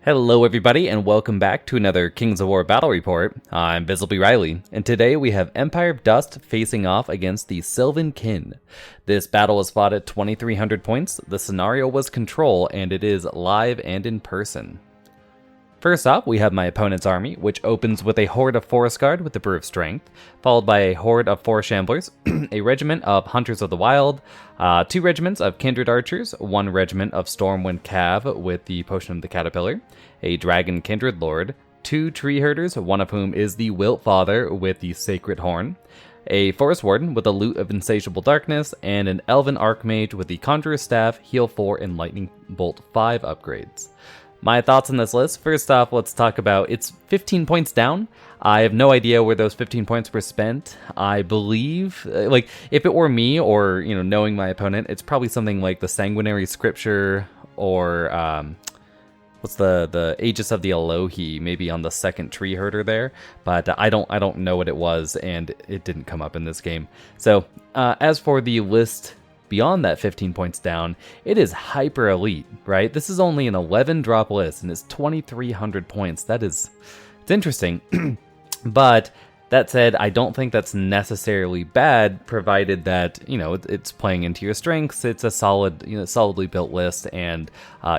Hello everybody and welcome back to another Kings of War battle report. I'm Visibly Riley, and today we have Empire of Dust facing off against the Sylvan Kin. This battle was fought at 2,300 points, the scenario was Control, and it is live and in person. First off, we have my opponent's army, which opens with a horde of Forest Guard with the Brew of Strength, followed by a horde of Forest Shamblers, a regiment of Hunters of the Wild, 2 regiments of Kindred Archers, 1 regiment of Stormwind Cav with the Potion of the Caterpillar, a Dragon Kindred Lord, 2 Tree Herders, one of whom is the Wilt Father with the Sacred Horn, a Forest Warden with a Loot of Insatiable Darkness, and an Elven Archmage with the Conjurer's Staff, Heal 4, and Lightning Bolt 5 upgrades. My thoughts on this list. First off, let's talk about it's 15 points down. I have no idea where those 15 points were spent. I believe, like, if it were me or, knowing my opponent, it's probably something like the Sanguinary Scripture or, what's the Aegis of the Elohi, maybe on the second Tree Herder there. But I don't know what it was, and it didn't come up in this game. So, as for the list beyond that 15 points down, it is hyper elite, right? This is only an 11 drop list and it's 2,300 points. It's interesting. But that said, I don't think that's necessarily bad, provided that, it's playing into your strengths. It's a solidly built list, and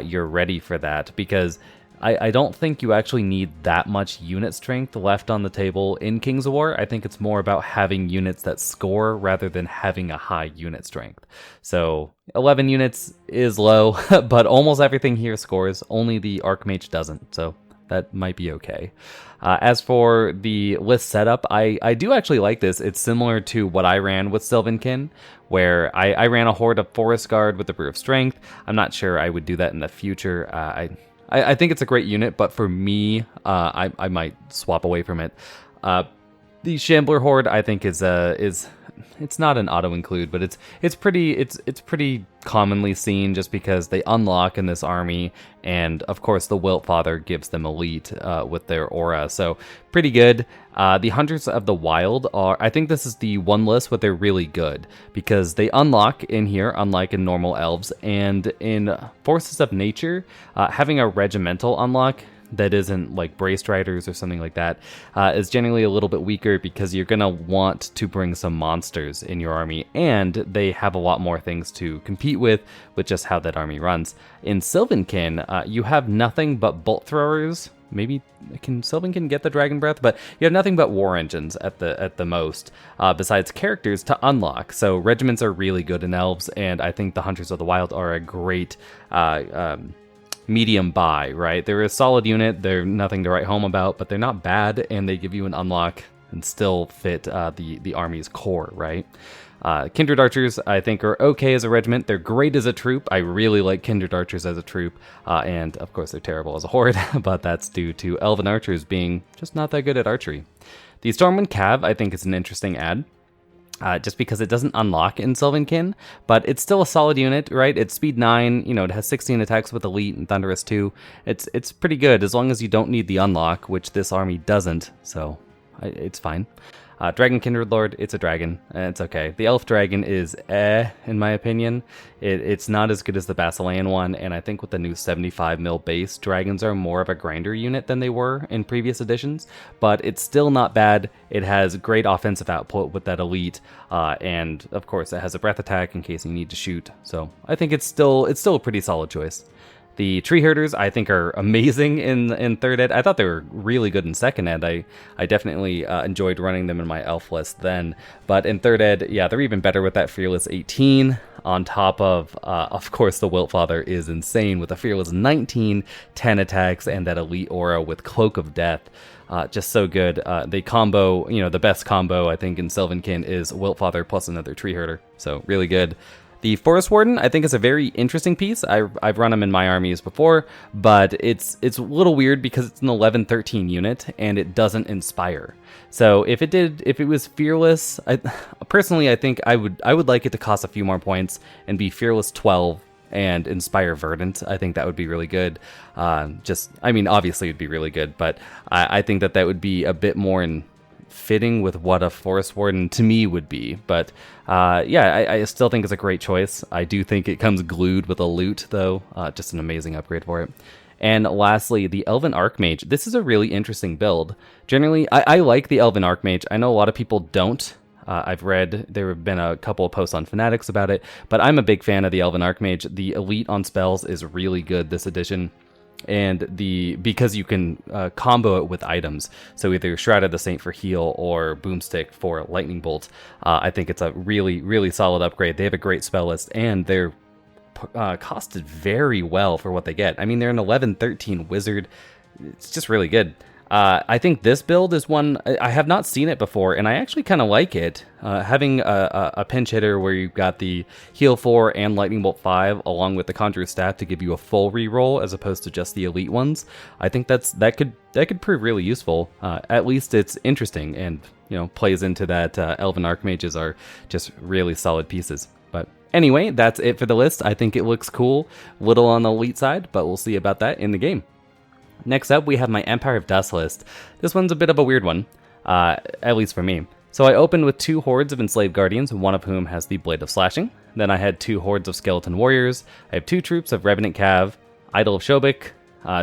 you're ready for that, because I don't think you actually need that much unit strength left on the table in Kings of War. I think it's more about having units that score rather than having a high unit strength. So 11 units is low, but almost everything here scores. Only the Archmage doesn't, so that might be okay. As for the list setup, I do actually like this. It's similar to what I ran with Sylvan Kin, where I ran a horde of Forest Guard with the Brew of Strength. I'm not sure I would do that in the future. I think it's a great unit, but for me, I might swap away from it. The Shambler Horde, I think, is it's not an auto include, but it's pretty commonly seen just because they unlock in this army, and of course the Wilt Father gives them elite with their aura, so pretty good. The Hunters of the Wild I think this is the one list where they're really good because they unlock in here, unlike in normal elves, and in Forces of Nature, having a regimental unlock that isn't like Braced Riders or something like that is generally a little bit weaker because you're going to want to bring some monsters in your army, and they have a lot more things to compete with just how that army runs. In Sylvan Kin, you have nothing but Bolt Throwers. Maybe Sylvan can get the Dragon Breath, but you have nothing but War Engines at the most, besides characters to unlock. So regiments are really good in elves, and I think the Hunters of the Wild are a great medium buy, right? They're a solid unit, they're nothing to write home about, but they're not bad, and they give you an unlock and still fit the army's core, right? Kindred Archers, I think, are okay as a regiment. They're great as a troop. I really like Kindred Archers as a troop, and of course they're terrible as a horde, but that's due to Elven Archers being just not that good at archery. The Stormwind Cav, I think, is an interesting add. Just because it doesn't unlock in Sylvan Kin, but it's still a solid unit, right? It's speed 9, it has 16 attacks with Elite and Thunderous 2. It's pretty good as long as you don't need the unlock, which this army doesn't, so it's fine. Dragon Kindred Lord, it's a dragon, and it's okay. The Elf Dragon is in my opinion. It's not as good as the Basilean one, and I think with the new 75 mil base, dragons are more of a grinder unit than they were in previous editions, but it's still not bad. It has great offensive output with that Elite, and of course it has a breath attack in case you need to shoot, so I think it's still a pretty solid choice. The Tree Herders, I think, are amazing in 3rd Ed. I thought they were really good in 2nd Ed. I definitely enjoyed running them in my elf list then. But in 3rd Ed, yeah, they're even better with that Fearless 18. On top of course, the Wilt Father is insane with a Fearless 19, 10 attacks, and that Elite Aura with Cloak of Death. Just so good. They combo, the best combo, I think, in Sylvan Kin is Wilt Father plus another Tree Herder. So, really good. The Forest Warden, I think, is a very interesting piece. I've run them in my armies before, but it's a little weird because it's an 11-13 unit and it doesn't inspire. So if it was Fearless, personally I think I would like it to cost a few more points and be Fearless 12 and Inspire Verdant. I think that would be really good. Obviously it'd be really good, but I think that would be a bit more in fitting with what a Forest Warden to me would be. But I still think it's a great choice. I do think it comes glued with a loot, though. Just an amazing upgrade for it. And lastly, the Elven Archmage. This is a really interesting build. Generally, I like the Elven Archmage. I know a lot of people don't. I've read, there have been a couple of posts on Fanatics about it, but I'm a big fan of the Elven Archmage. The elite on spells is really good this edition. And because you can combo it with items, so either Shroud of the Saint for heal or Boomstick for Lightning Bolt, I think it's a really, really solid upgrade. They have a great spell list, and they're costed very well for what they get. I mean, they're an 11-13 wizard. It's just really good. I think this build is one, I have not seen it before, and I actually kind of like it. Having a pinch hitter where you've got the Heal 4 and Lightning Bolt 5, along with the Conjurer's Staff to give you a full reroll as opposed to just the elite ones, I think that could prove really useful. At least it's interesting and, you know, plays into that Elven Archmages are just really solid pieces. But anyway, that's it for the list. I think it looks cool. Little on the elite side, but we'll see about that in the game. Next up, we have my Empire of Dust list. This one's a bit of a weird one, at least for me. So I opened with 2 hordes of Enslaved Guardians, one of whom has the Blade of Slashing. Then I had 2 hordes of Skeleton Warriors. I have 2 troops of Revenant Cav, Idol of Shobik,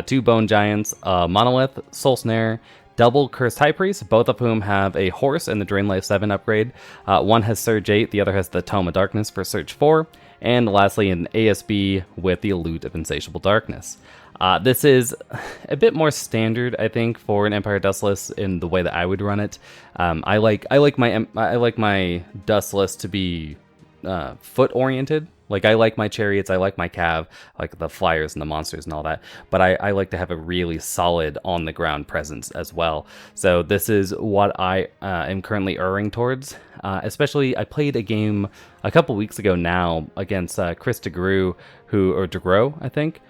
2 Bone Giants, Monolith, Soul Snare, double Cursed High Priest, both of whom have a Horse and the Drain Life 7 upgrade. One has Surge 8, the other has the Tome of Darkness for Surge 4. And lastly, an ASB with the Loot of Insatiable Darkness. This is a bit more standard, I think, for an Empire Dust list in the way that I would run it. I like my Dust list to be foot oriented. Like, I like my chariots, I like my cav, like the flyers and the monsters and all that, but I like to have a really solid on the ground presence as well. So this is what I am currently erring towards. Especially, I played a game a couple weeks ago now against Chris DeGrow, I think,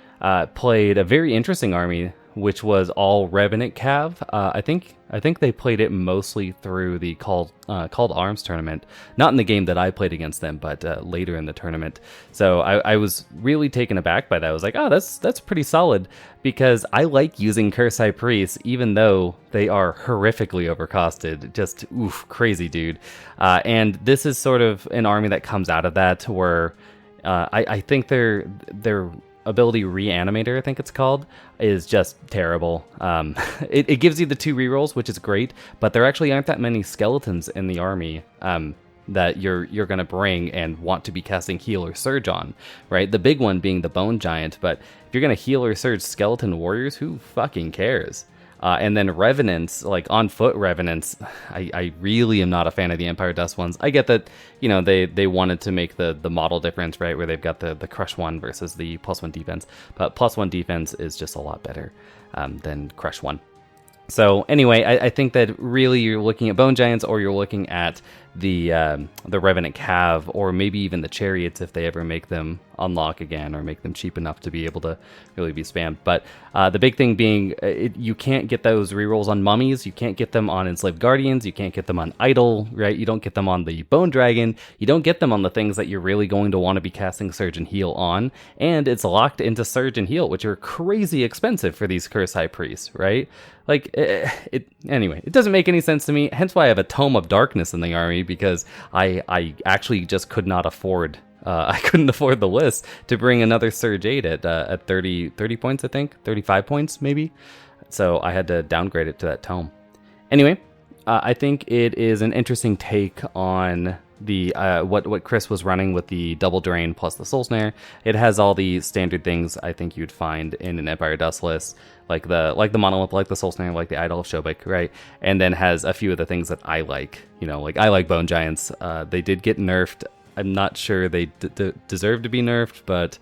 played a very interesting army, which was all Revenant Cav. I think they played it mostly through the Called Arms tournament, not in the game that I played against them, but later in the tournament. So I was really taken aback by that. I was like, oh, that's pretty solid, because I like using Curse High Priests, even though they are horrifically overcosted. Just oof, crazy dude. And this is sort of an army that comes out of that, where I think their ability Reanimator, I think it's called, is just terrible. It gives you the 2 rerolls, which is great, but there actually aren't that many skeletons in the army that you're gonna bring and want to be casting Heal or Surge on, right? The big one being the Bone Giant, but if you're gonna Heal or Surge Skeleton Warriors, who fucking cares? And then Revenants, like on foot Revenants, I really am not a fan of the Empire Dust ones. I get that, you know, they wanted to make the model difference, right, where they've got the Crush 1 versus the +1 defense, but +1 defense is just a lot better than Crush 1. So anyway, I think that really you're looking at Bone Giants, or you're looking at the Revenant Cav, or maybe even the Chariots if they ever make them unlock again, or make them cheap enough to be able to really be spammed. But the big thing being, you can't get those rerolls on Mummies, you can't get them on Enslaved Guardians, you can't get them on Idol, right? You don't get them on the Bone Dragon, you don't get them on the things that you're really going to want to be casting Surge and Heal on, and it's locked into Surge and Heal, which are crazy expensive for these Curse High Priests, right? Like, anyway, it doesn't make any sense to me, hence why I have a Tome of Darkness in the army, because I actually just could not afford, I couldn't afford the list to bring another Surge 8 at 30 points, I think, 35 points maybe, so I had to downgrade it to that Tome. Anyway, I think it is an interesting take on the what Chris was running with the Double Drain plus the Soul Snare. It has all the standard things I think you'd find in an Empire Dust list, like the Monolith, like the Soul Snare, like the Idol of Shobik, right? And then has a few of the things that I like. You know, like I like Bone Giants. They did get nerfed. I'm not sure they deserve to be nerfed, but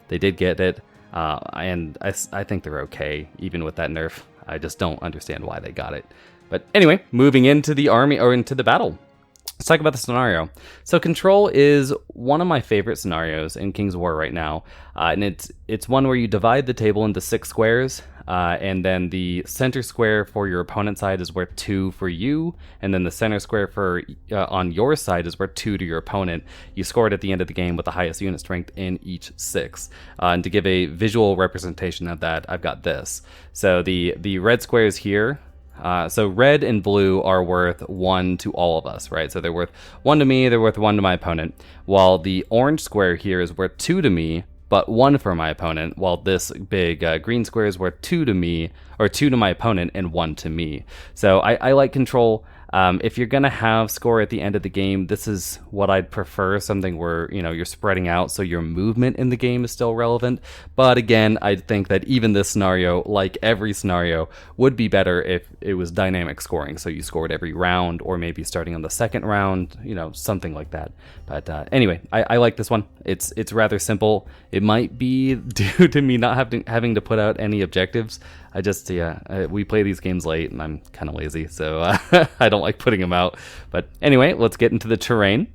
they did get it. And I think they're okay, even with that nerf. I just don't understand why they got it. But anyway, moving into the army, or into the battle. Let's talk about the scenario. So Control is one of my favorite scenarios in King's War right now, and it's one where you divide the table into 6 squares, and then the center square for your opponent's side is worth 2 for you, and then the center square for on your side is worth 2 to your opponent. You score it at the end of the game with the highest unit strength in each 6. And to give a visual representation of that, I've got this. So the red squares here. So red and blue are worth 1 to all of us, right? So they're worth 1 to me, they're worth 1 to my opponent, while the orange square here is worth 2 to me, but 1 for my opponent, while this big green square is worth 2 to me, or 2 to my opponent and 1 to me. So I like control. If you're going to have score at the end of the game, this is what I'd prefer, something where, you're spreading out so your movement in the game is still relevant. But again, I think that even this scenario, like every scenario, would be better if it was dynamic scoring. So you scored every round, or maybe starting on the second round, something like that. But anyway, I like this one. It's rather simple. It might be due to me not having to put out any objectives. We play these games late, and I'm kind of lazy, so I don't like putting them out. But anyway, let's get into the terrain.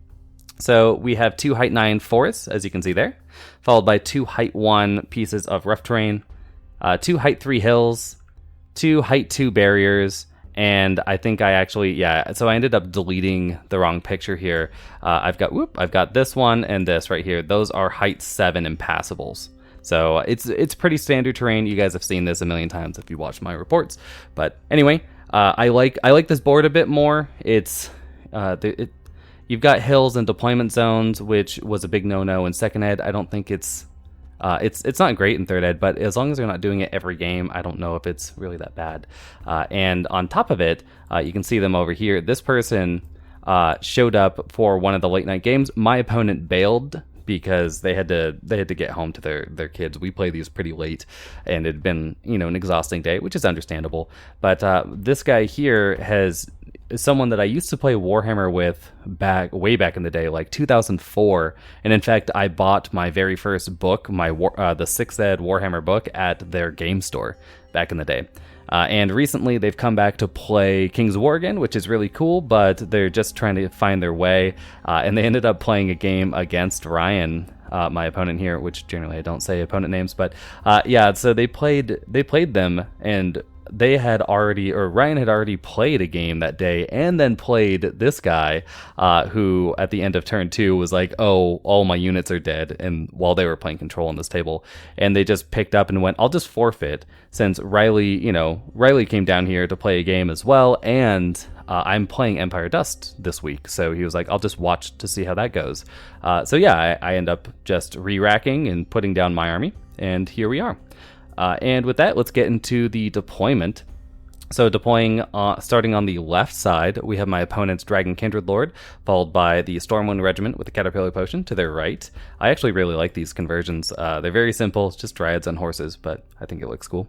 So we have 2 height 9 forests, as you can see there, followed by 2 height 1 pieces of rough terrain, 2 height 3 hills, 2 height 2 barriers, and I think so I ended up deleting the wrong picture here. I've got this one and this right here. Those are height 7 impassables. So it's pretty standard terrain. You guys have seen this a million times if you watch my reports. But anyway, I like this board a bit more. You've got hills and deployment zones, which was a big no-no in second ed. I don't think it's not great in third ed, but as long as they're not doing it every game, I don't know if it's really that bad. And on top of it, you can see them over here. This person showed up for one of the late night games. My opponent bailed because they had to get home to their kids. We play these pretty late, and it had been an exhausting day, which is understandable. But this guy here is someone that I used to play Warhammer with way back in the day, like 2004. And in fact, I bought my very first book, the 6th Ed Warhammer book, at their game store back in the day. And recently they've come back to play Kings of War again, which is really cool, but they're just trying to find their way. And they ended up playing a game against Ryan, my opponent here, which generally I don't say opponent names, but so they played them, and Ryan had already played a game that day, and then played this guy, who at the end of turn 2 was like, oh, all my units are dead, and while they were playing control on this table, and they just picked up and went, I'll just forfeit, since Riley came down here to play a game as well, and I'm playing Empire Dust this week, so he was like, I'll just watch to see how that goes. I end up just re-racking and putting down my army, and here we are. And with that, let's get into the deployment. So deploying, starting on the left side, we have my opponent's Dragon Kindred Lord, followed by the Stormwind Regiment with the Caterpillar Potion to their right. I actually really like these conversions. They're very simple, it's just dryads on horses, but I think it looks cool.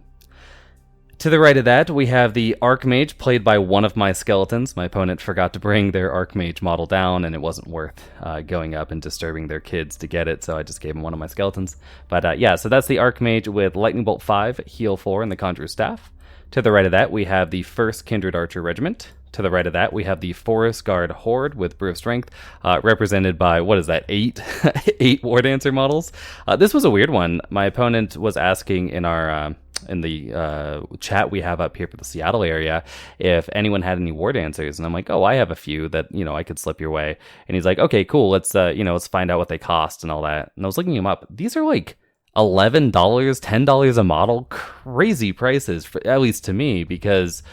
To the right of that, we have the Archmage, played by one of my skeletons. My opponent forgot to bring their Archmage model down, and it wasn't worth going up and disturbing their kids to get it, so I just gave them one of my skeletons. But so that's the Archmage with Lightning Bolt 5, Heal 4, and the Conjurer's Staff. To the right of that, we have the 1st Kindred Archer Regiment. To the right of that, we have the Forest Guard Horde with Brew of Strength, represented by, 8 War Dancer models? This was a weird one. My opponent was asking in our... in the chat we have up here for the Seattle area, if anyone had any War Dancers, and I'm like, oh, I have a few that I could slip your way. And he's like, okay, cool, let's find out what they cost and all that. And I was looking them up. These are like $11, $10 a model, crazy prices, at least to me, because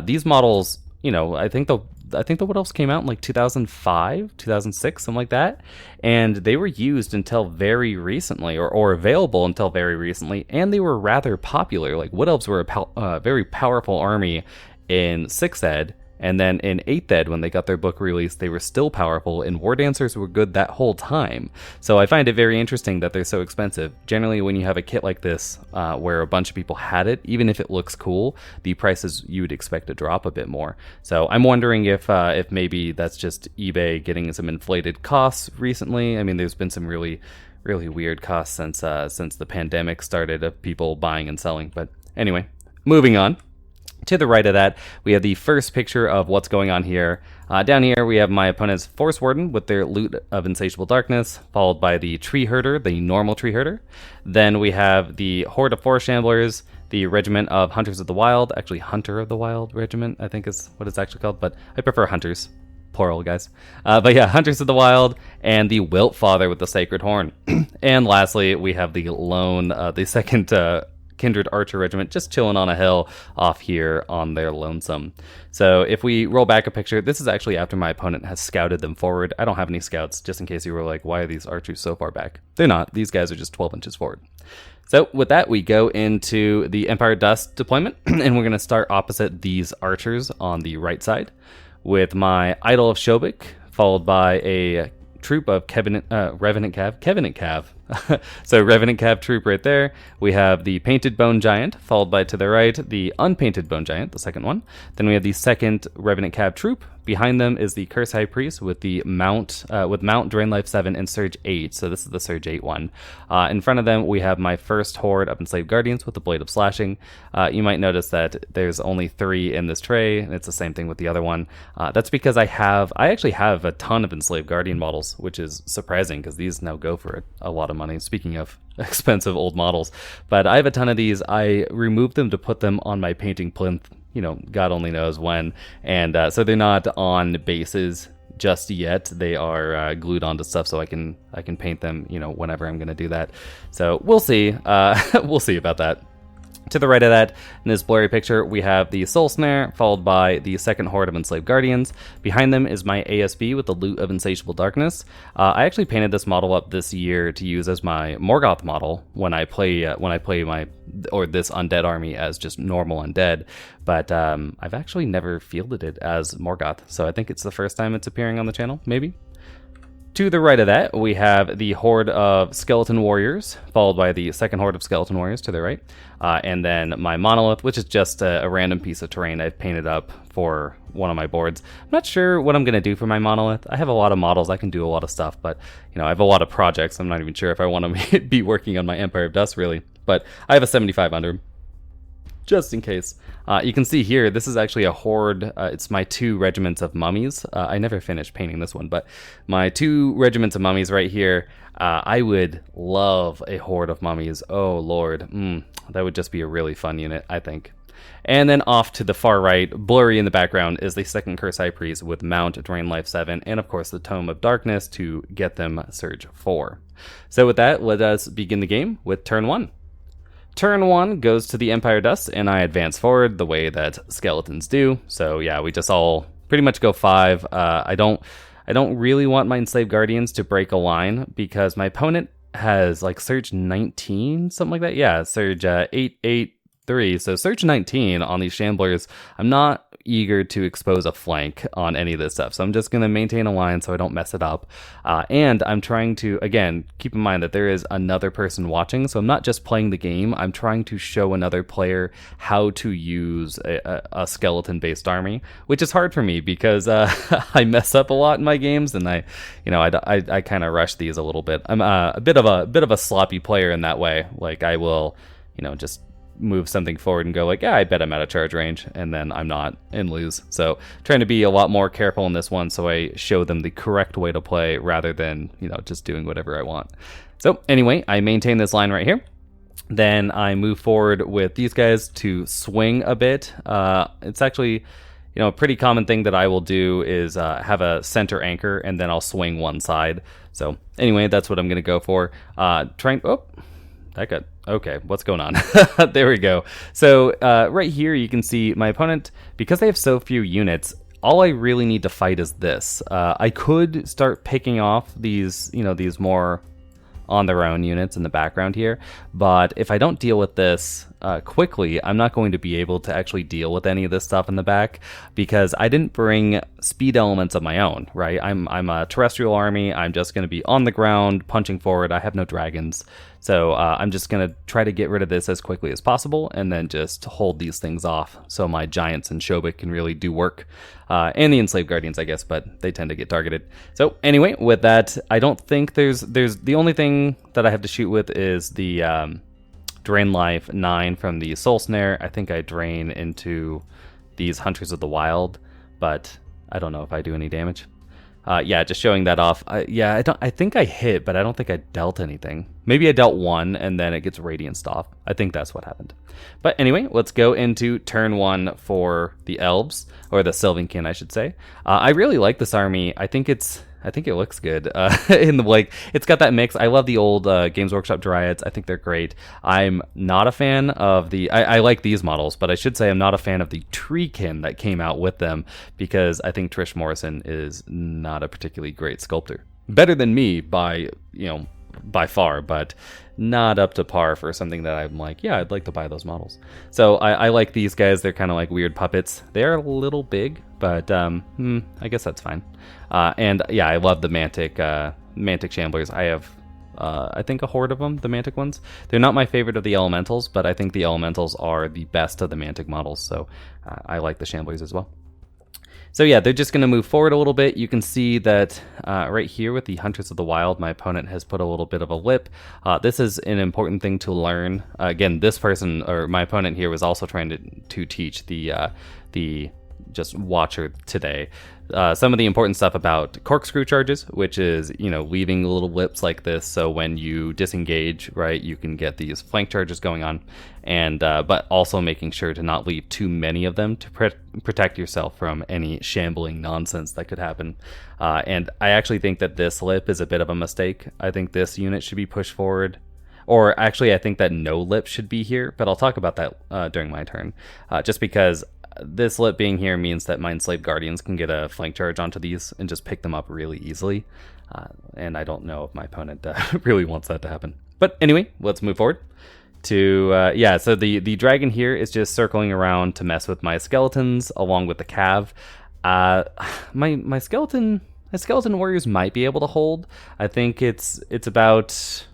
these models, I think the What Else came out in like 2005, 2006, something like that. And they were used until very recently, or available until very recently, and they were rather popular. Like, Wood Elves were a very powerful army in 6th Ed, and then in 8th Ed, when they got their book released, they were still powerful, and War Dancers were good that whole time. So I find it very interesting that they're so expensive. Generally, when you have a kit like this, where a bunch of people had it, even if it looks cool, the prices you would expect to drop a bit more. So I'm wondering if maybe that's just eBay getting some inflated costs recently. I mean, there's been some really, really weird costs since the pandemic started of people buying and selling. But anyway, moving on. To the right of that, we have the first picture of what's going on here. Down here, we have my opponent's Force Warden with their Loot of Insatiable Darkness, followed by the Tree Herder, the normal Tree Herder. Then we have the Horde of Forest Shamblers, the Regiment of Hunters of the Wild, actually Hunter of the Wild Regiment, I think is what it's actually called, but I prefer Hunters, plural, guys. Hunters of the Wild, and the Wilt Father with the Sacred Horn. And lastly, we have the second Kindred Archer Regiment just chilling on a hill off here on their lonesome. So if we roll back a picture, this is actually after my opponent has scouted them forward. I don't have any scouts, just in case you were like, why are these archers so far back? They're not. These guys are just 12 inches forward. So with that, we go into the Empire Dust deployment, and we're going to start opposite these archers on the right side with my Idol of Shobik, followed by a troop of Revenant Cav. So Revenant Cav troop right there. We have the Painted Bone Giant, followed by, to the right, the Unpainted Bone Giant, the second one. Then we have the second Revenant Cav troop. Behind them is the Curse High Priest with the Mount, Drain Life 7, and Surge 8. So this is the Surge 8 one. In front of them, we have my first horde of Enslaved Guardians with the Blade of Slashing. You might notice that there's only 3 in this tray, and it's the same thing with the other one. That's because I actually have a ton of Enslaved Guardian models, which is surprising because these now go for a lot of money. Speaking of expensive old models, but I have a ton of these. I removed them to put them on my painting plinth, God only knows when, and so they're not on bases just yet. They are glued onto stuff, so I can paint them whenever I'm going to do that. So we'll see. We'll see about that. To the right of that, in this blurry picture, we have the Soul Snare, followed by the second horde of Enslaved Guardians. Behind them is my ASB with the Loot of Insatiable Darkness. I actually painted this model up this year to use as my Morgoth model when I play this undead army as just normal undead. But I've actually never fielded it as Morgoth, so I think it's the first time it's appearing on the channel, maybe. To the right of that, we have the horde of Skeleton Warriors, followed by the second horde of Skeleton Warriors to the right. And then my Monolith, which is just a random piece of terrain I've painted up for one of my boards. I'm not sure what I'm going to do for my Monolith. I have a lot of models. I can do a lot of stuff, but I have a lot of projects. I'm not even sure if I want to be working on my Empire of Dust, really. But I have a 75 under, just in case. You can see here, this is actually a horde. It's my 2 regiments of mummies. I never finished painting this one, but my 2 regiments of mummies right here. I would love a horde of mummies. Oh, Lord. That would just be a really fun unit, I think. And then off to the far right, blurry in the background, is the second Curse High Priest with Mount, Drain Life 7, and of course the Tome of Darkness to get them Surge 4. So with that, let us begin the game with turn 1. Turn 1 goes to the Empire Dust, and I advance forward the way that skeletons do. So yeah, we just all pretty much go 5. I don't really want my Enslaved Guardians to break a line because my opponent has like Surge 19, something like that. Yeah, Surge 883. So Surge 19 on these Shamblers. I'm not eager to expose a flank on any of this stuff, so I'm just going to maintain a line so I don't mess it up. And I'm trying to, again, keep in mind that there is another person watching, so I'm not just playing the game. I'm trying to show another player how to use a skeleton-based army, which is hard for me because I mess up a lot in my games, and I kind of rush these a little bit. I'm a bit of a sloppy player in that way. Like I will, just move something forward and go like, yeah, I bet I'm out of charge range, and then I'm not and lose. So trying to be a lot more careful in this one so I show them the correct way to play rather than, just doing whatever I want. So anyway, I maintain this line right here. Then I move forward with these guys to swing a bit. It's actually, a pretty common thing that I will do is have a center anchor and then I'll swing one side. So anyway, that's what I'm going to go for. Okay, what's going on? There we go. So right here you can see my opponent, because they have so few units, all I really need to fight is this. I could start picking off these, these more on their own units in the background here, but if I don't deal with this quickly, I'm not going to be able to actually deal with any of this stuff in the back because I didn't bring speed elements of my own, right? I'm a terrestrial army. I'm just going to be on the ground punching forward. I have no dragons, so I'm just going to try to get rid of this as quickly as possible and then just hold these things off so my giants and Shobik can really do work, and the Enslaved Guardians, I guess, but they tend to get targeted. So anyway, with that, I don't think there's the only thing that I have to shoot with is the Drain Life 9 from the Soul Snare. I think I drain into these Hunters of the Wild, but I don't know if I do any damage. Yeah, just showing that off. I think I hit, but I don't think I dealt anything. Maybe I dealt 1 and then it gets radianced off. I think that's what happened. But anyway, let's go into turn 1 for the Elves, or the Sylvan Kin, I should say. I really like this army. I think it's I think it looks good. In the like, it's got that mix. I love the old Games Workshop Dryads. I think they're great. I'm not a fan of the. I like these models, but I should say I'm not a fan of the Treekin that came out with them because I think Trish Morrison is not a particularly great sculptor. Better than me by by far, but not up to par for something that I'm like, yeah, I'd like to buy those models. So I like these guys. They're kind of like weird puppets. They're a little big, but I guess that's fine. And yeah, I love the Mantic Shamblers. I have I think a horde of them, the Mantic ones. They're not my favorite of the Elementals, but I think the Elementals are the best of the Mantic models, so I like the Shamblers as well. So yeah, they're just going to move forward a little bit. You can see that right here with the Hunters of the Wild, my opponent has put a little bit of a lip. This is an important thing to learn. Again, this person, or my opponent here, was also trying to teach the just watcher today some of the important stuff about corkscrew charges, which is, leaving little lips like this, so when you disengage, right, you can get these flank charges going on, and but also making sure to not leave too many of them to protect yourself from any shambling nonsense that could happen. And I actually think that this lip is a bit of a mistake. I think this unit should be pushed forward. Or actually, I think that no lip should be here, but I'll talk about that during my turn, just because this lip being here means that my Enslaved Guardians can get a flank charge onto these and just pick them up really easily. And I don't know if my opponent really wants that to happen. But anyway, let's move forward to, so the dragon here is just circling around to mess with my skeletons along with the cav. My skeleton warriors might be able to hold. I think it's about...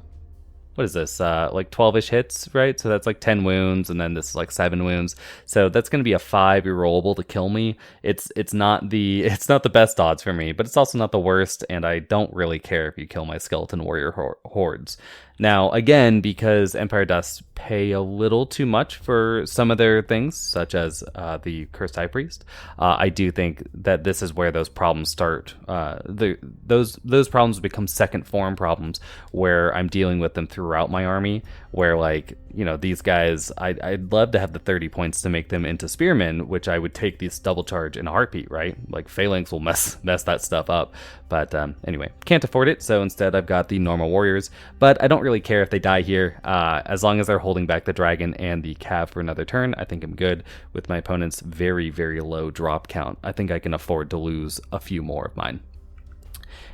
what is this, like 12-ish hits, right? So that's like 10 wounds, and then this is like 7 wounds. So that's going to be a 5 rollable to kill me. It's not the best odds for me, but it's also not the worst, and I don't really care if you kill my skeleton warrior hordes. Now, again, because Empire Dusts pay a little too much for some of their things, such as the Cursed High Priest, I do think that this is where those problems start. Those problems become second form problems, where I'm dealing with them throughout my army, where, like, these guys, I'd love to have the 30 points to make them into spearmen, which I would take this double charge in a heartbeat, right? Like, phalanx will mess that stuff up. But anyway, can't afford it, so instead I've got the normal warriors. But I don't really care if they die here. As long as they're holding back the dragon and the cav for another turn, I think I'm good with my opponent's very, very low drop count. I think I can afford to lose a few more of mine.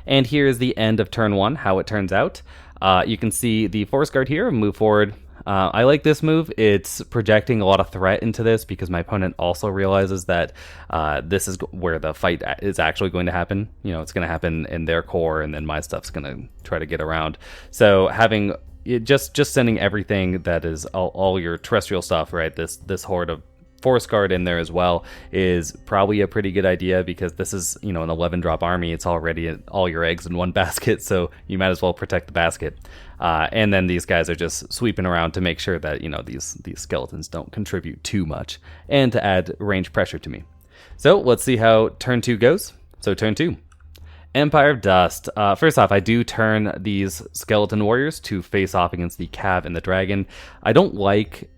And here is the end of turn 1, how it turns out. You can see the Forest Guard here move forward. I like this move. It's projecting a lot of threat into this because my opponent also realizes that this is where the fight is actually going to happen. It's going to happen in their core, and then my stuff's going to try to get around. So having just sending everything that is all your terrestrial stuff, right? This horde of Forest Guard in there as well is probably a pretty good idea, because this is, an 11-drop army. It's already all your eggs in one basket, so you might as well protect the basket. And then these guys are just sweeping around to make sure that, these skeletons don't contribute too much, and to add range pressure to me. So let's see how turn 2 goes. So turn 2. Empire of Dust. First off, I do turn these skeleton warriors to face off against the cav and the dragon. I don't like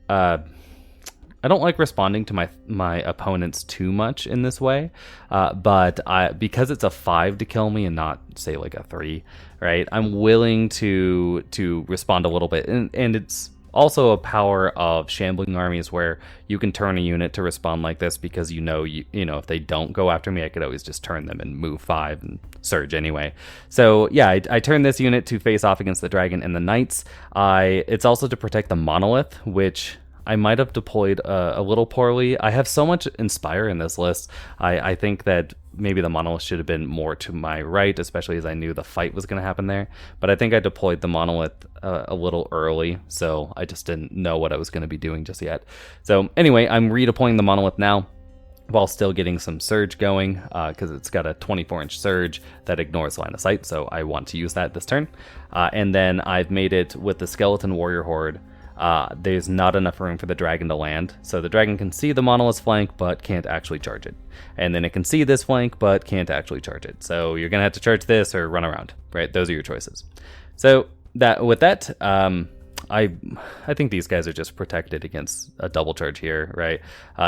responding to my opponents too much in this way, but because it's a 5 to kill me and not, say, like a 3, right? I'm willing to respond a little bit, and it's also a power of shambling armies where you can turn a unit to respond like this, because if they don't go after me, I could always just turn them and move 5 and surge anyway. So yeah, I turn this unit to face off against the dragon and the knights. It's also to protect the monolith, which I might have deployed a little poorly. I have so much Inspire in this list. I think that maybe the monolith should have been more to my right, especially as I knew the fight was going to happen there. But I think I deployed the monolith a little early, so I just didn't know what I was going to be doing just yet. So anyway, I'm redeploying the monolith now, while still getting some surge going, because it's got a 24-inch surge that ignores line of sight, so I want to use that this turn. And then I've made it with the skeleton warrior horde. There's not enough room for the dragon to land, so the dragon can see the monolith's flank but can't actually charge it, and then it can see this flank but can't actually charge it. So you're gonna have to charge this or run around, right? Those are your choices. So with that, I think these guys are just protected against a double charge here, right?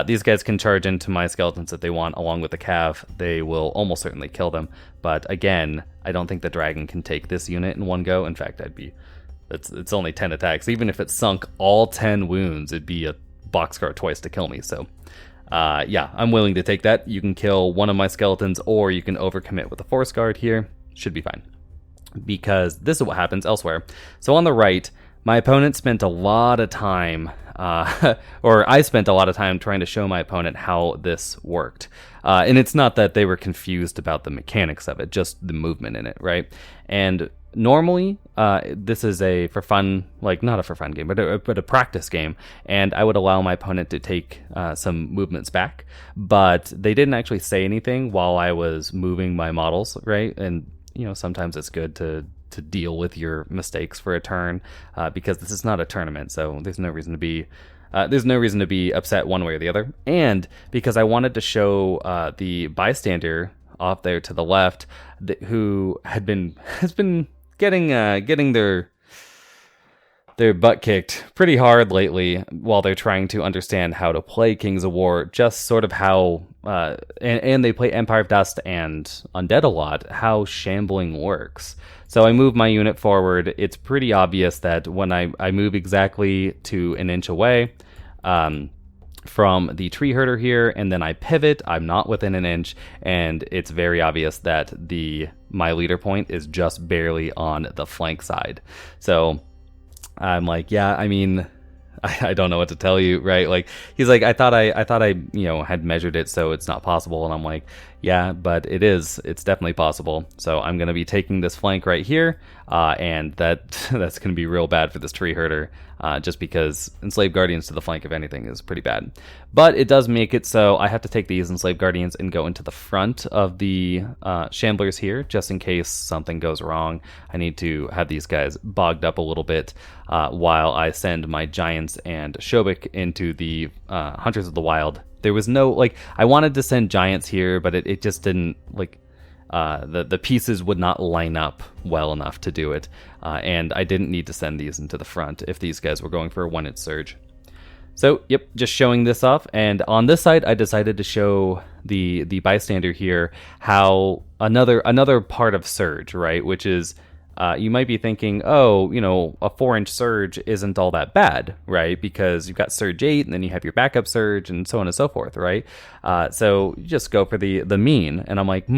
These guys can charge into my skeletons if they want, along with the cav. They will almost certainly kill them. But again, I don't think the dragon can take this unit in one go. In fact, it's only 10 attacks. Even if it sunk all 10 wounds, it'd be a boxcar twice to kill me. So yeah, I'm willing to take that. You can kill one of my skeletons, or you can overcommit with a force guard here. Should be fine. Because this is what happens elsewhere. So on the right, my opponent spent a lot of time, or I spent a lot of time trying to show my opponent how this worked. And it's not that they were confused about the mechanics of it, just the movement in it, right? And normally, this is a for fun, like not a for fun game, but a practice game, and I would allow my opponent to take some movements back, but they didn't actually say anything while I was moving my models, right? And you know, sometimes it's good to deal with your mistakes for a turn, because this is not a tournament, so there's no reason to be upset one way or the other. And because I wanted to show the bystander off there to the left, who has been getting their butt kicked pretty hard lately while they're trying to understand how to play Kings of War, just sort of how and they play Empire of Dust and Undead a lot, how shambling works. So I move my unit forward. It's pretty obvious that when I move exactly to an inch away from the tree herder here, and then I pivot, I'm not within an inch, and it's very obvious that my leader point is just barely on the flank side. So I'm like, yeah, I mean, I don't know what to tell you, right? Like, he's like, I thought I had measured it, so it's not possible. And I'm like, yeah, but it's definitely possible. So I'm going to be taking this flank right here, and that's going to be real bad for this tree herder, just because Enslaved Guardians to the flank, if anything, is pretty bad. But it does make it so I have to take these Enslaved Guardians and go into the front of the Shamblers here, just in case something goes wrong. I need to have these guys bogged up a little bit while I send my Giants and Shobik into the Hunters of the Wild. There was no, like, I wanted to send Giants here, but it just didn't, like, the pieces would not line up well enough to do it, and I didn't need to send these into the front if these guys were going for a 1-inch surge. So, yep, just showing this off, and on this side, I decided to show the bystander here how another part of surge, right, which is you might be thinking, oh, a 4-inch surge isn't all that bad, right? Because you've got surge 8, and then you have your backup surge, and so on and so forth, right? So you just go for the mean, and I'm like,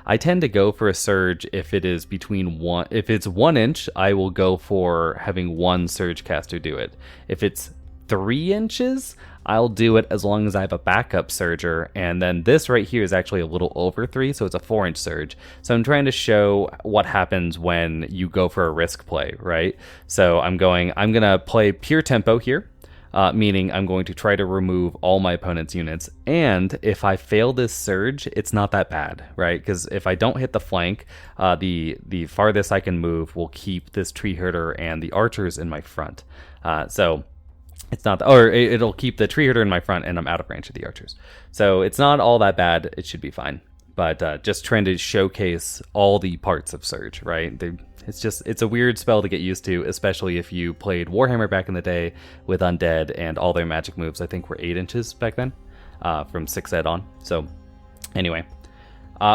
I tend to go for a surge if it is if it's 1 inch, I will go for having one surge caster do it. If it's 3 inches, I'll do it as long as I have a backup surger, and then this right here is actually a little over 3, so it's a 4-inch surge. So I'm trying to show what happens when you go for a risk play, right? So I'm gonna play pure tempo here, meaning I'm going to try to remove all my opponent's units, and if I fail this surge, it's not that bad, right? Because if I don't hit the flank, the farthest I can move will keep this tree herder and the archers in my front. So it's not, or it'll keep the tree herder in my front, and I'm out of range of the archers. So it's not all that bad. It should be fine. But just trying to showcase all the parts of Surge, right? It's a weird spell to get used to, especially if you played Warhammer back in the day with Undead, and all their magic moves, I think, were 8 inches back then, from 6th ed on. So anyway.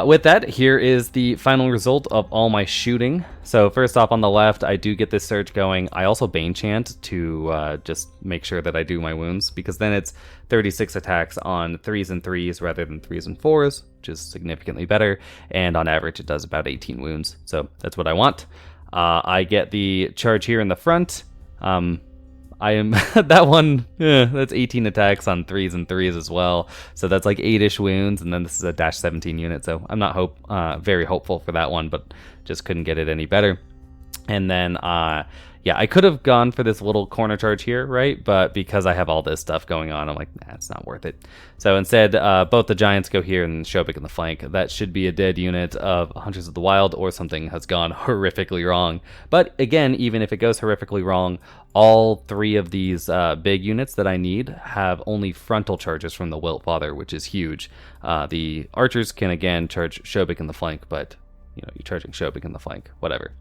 With that, here is the final result of all my shooting. So first off, on the left, I do get this surge going. I also Bane Chant to just make sure that I do my wounds, because then it's 36 attacks on 3s and 3s rather than 3s and 4s, which is significantly better. And on average, it does about 18 wounds. So that's what I want. I get the charge here in the front. I am that one, that's 18 attacks on 3s and 3s as well. So that's like 8-ish wounds, and then this is a -17 unit. So I'm not very hopeful for that one, but just couldn't get it any better. And then, yeah, I could have gone for this little corner charge here, right? But because I have all this stuff going on, I'm like, nah, it's not worth it. So instead, both the Giants go here and Shobik in the flank. That should be a dead unit of Hunters of the Wild, or something has gone horrifically wrong. But again, even if it goes horrifically wrong, all 3 of these big units that I need have only frontal charges from the Wilt Father, which is huge. The archers can again charge Shobik in the flank, but you're charging Shobik in the flank, whatever.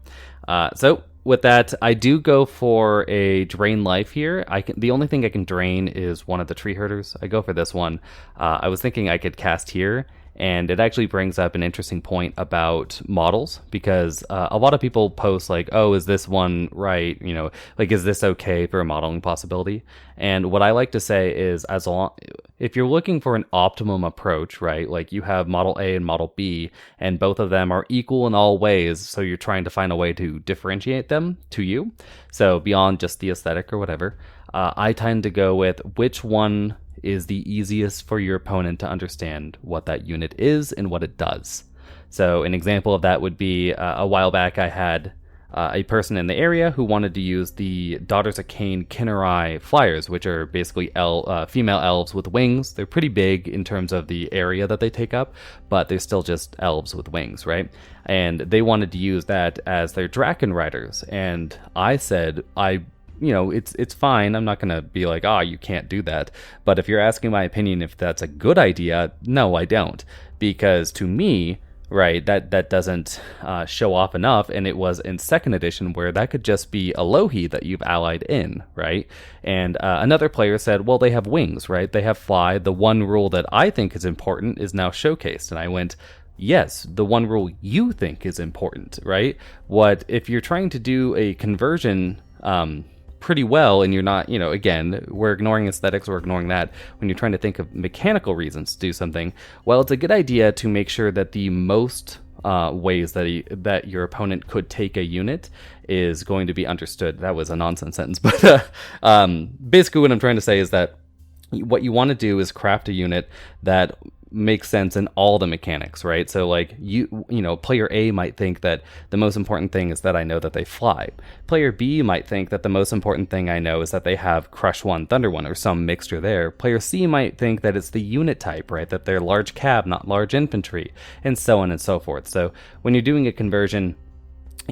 So with that, I do go for a drain life here. The only thing I can drain is one of the tree herders. I go for this one. I was thinking I could cast here, and it actually brings up an interesting point about models, because a lot of people post like, oh, is this one right? You know, like, is this okay for a modeling possibility? And what I like to say is, if you're looking for an optimum approach, right? Like, you have model A and model B, and both of them are equal in all ways, so you're trying to find a way to differentiate them to you. So beyond just the aesthetic or whatever, I tend to go with which one is the easiest for your opponent to understand what that unit is and what it does. So an example of that would be a while back I had a person in the area who wanted to use the Daughters of Cain Kinnerai flyers, which are basically female elves with wings. They're pretty big in terms of the area that they take up, but they're still just elves with wings, right? And they wanted to use that as their Draken riders. And I said, it's fine. I'm not going to be like, you can't do that. But if you're asking my opinion if that's a good idea, no, I don't. Because to me, right, that doesn't show off enough. And it was in 2nd edition where that could just be a Lohi that you've allied in, right? And another player said, well, they have wings, right? They have fly. The one rule that I think is important is now showcased. And I went, yes, the one rule you think is important, right? If you're trying to do a conversion pretty well, and you're not, again, we're ignoring aesthetics, we're ignoring that. When you're trying to think of mechanical reasons to do something, well, it's a good idea to make sure that the most ways that your opponent could take a unit is going to be understood. That was a nonsense sentence, but basically what I'm trying to say is that what you want to do is craft a unit that makes sense in all the mechanics, right? So like player A might think that the most important thing is that I know that they fly. Player B might think that the most important thing I know is that they have Crush 1, Thunder 1, or some mixture there. Player C might think that it's the unit type, right? That they're large cab, not large infantry, and so on and so forth. So when you're doing a conversion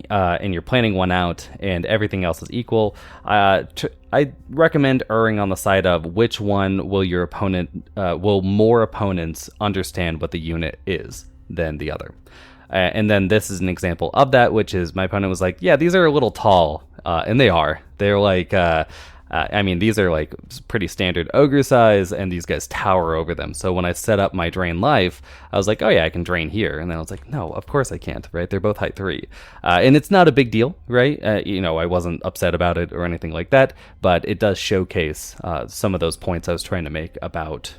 and you're planning one out and everything else is equal, I recommend erring on the side of which one will more opponents understand what the unit is than the other. And then this is an example of that, which is my opponent was like, yeah, these are a little tall, and they are. They're like, these are like pretty standard ogre size, and these guys tower over them. So when I set up my drain life, I was like, oh yeah, I can drain here. And then I was like, no, of course I can't, right? They're both height 3. And it's not a big deal, right? I wasn't upset about it or anything like that, but it does showcase some of those points I was trying to make about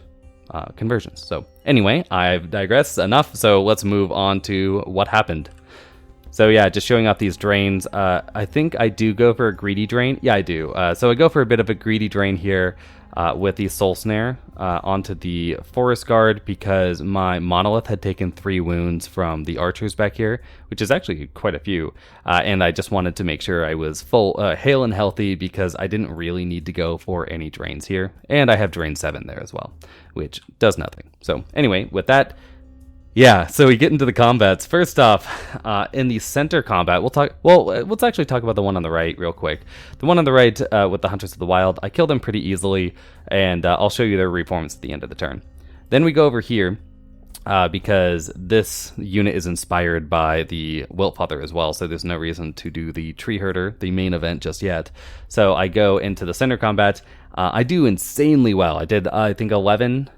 conversions. So anyway, I've digressed enough. So let's move on to what happened. So yeah, just showing off these drains. I think I do go for a greedy drain. Yeah, I do. So I go for a bit of a greedy drain here with the Soul Snare onto the Forest Guard, because my Monolith had taken 3 wounds from the archers back here, which is actually quite a few. And I just wanted to make sure I was full, hale and healthy, because I didn't really need to go for any drains here. And I have drain 7 there as well, which does nothing. So anyway, with that, yeah, so we get into the combats. First off, in the center combat, let's actually talk about the one on the right real quick. The one on the right with the Hunters of the Wild, I killed them pretty easily, and I'll show you their reforms at the end of the turn. Then we go over here, because this unit is inspired by the Wiltfather as well, so there's no reason to do the Tree Herder, the main event, just yet. So I go into the center combat. I do insanely well. I did, I think, 11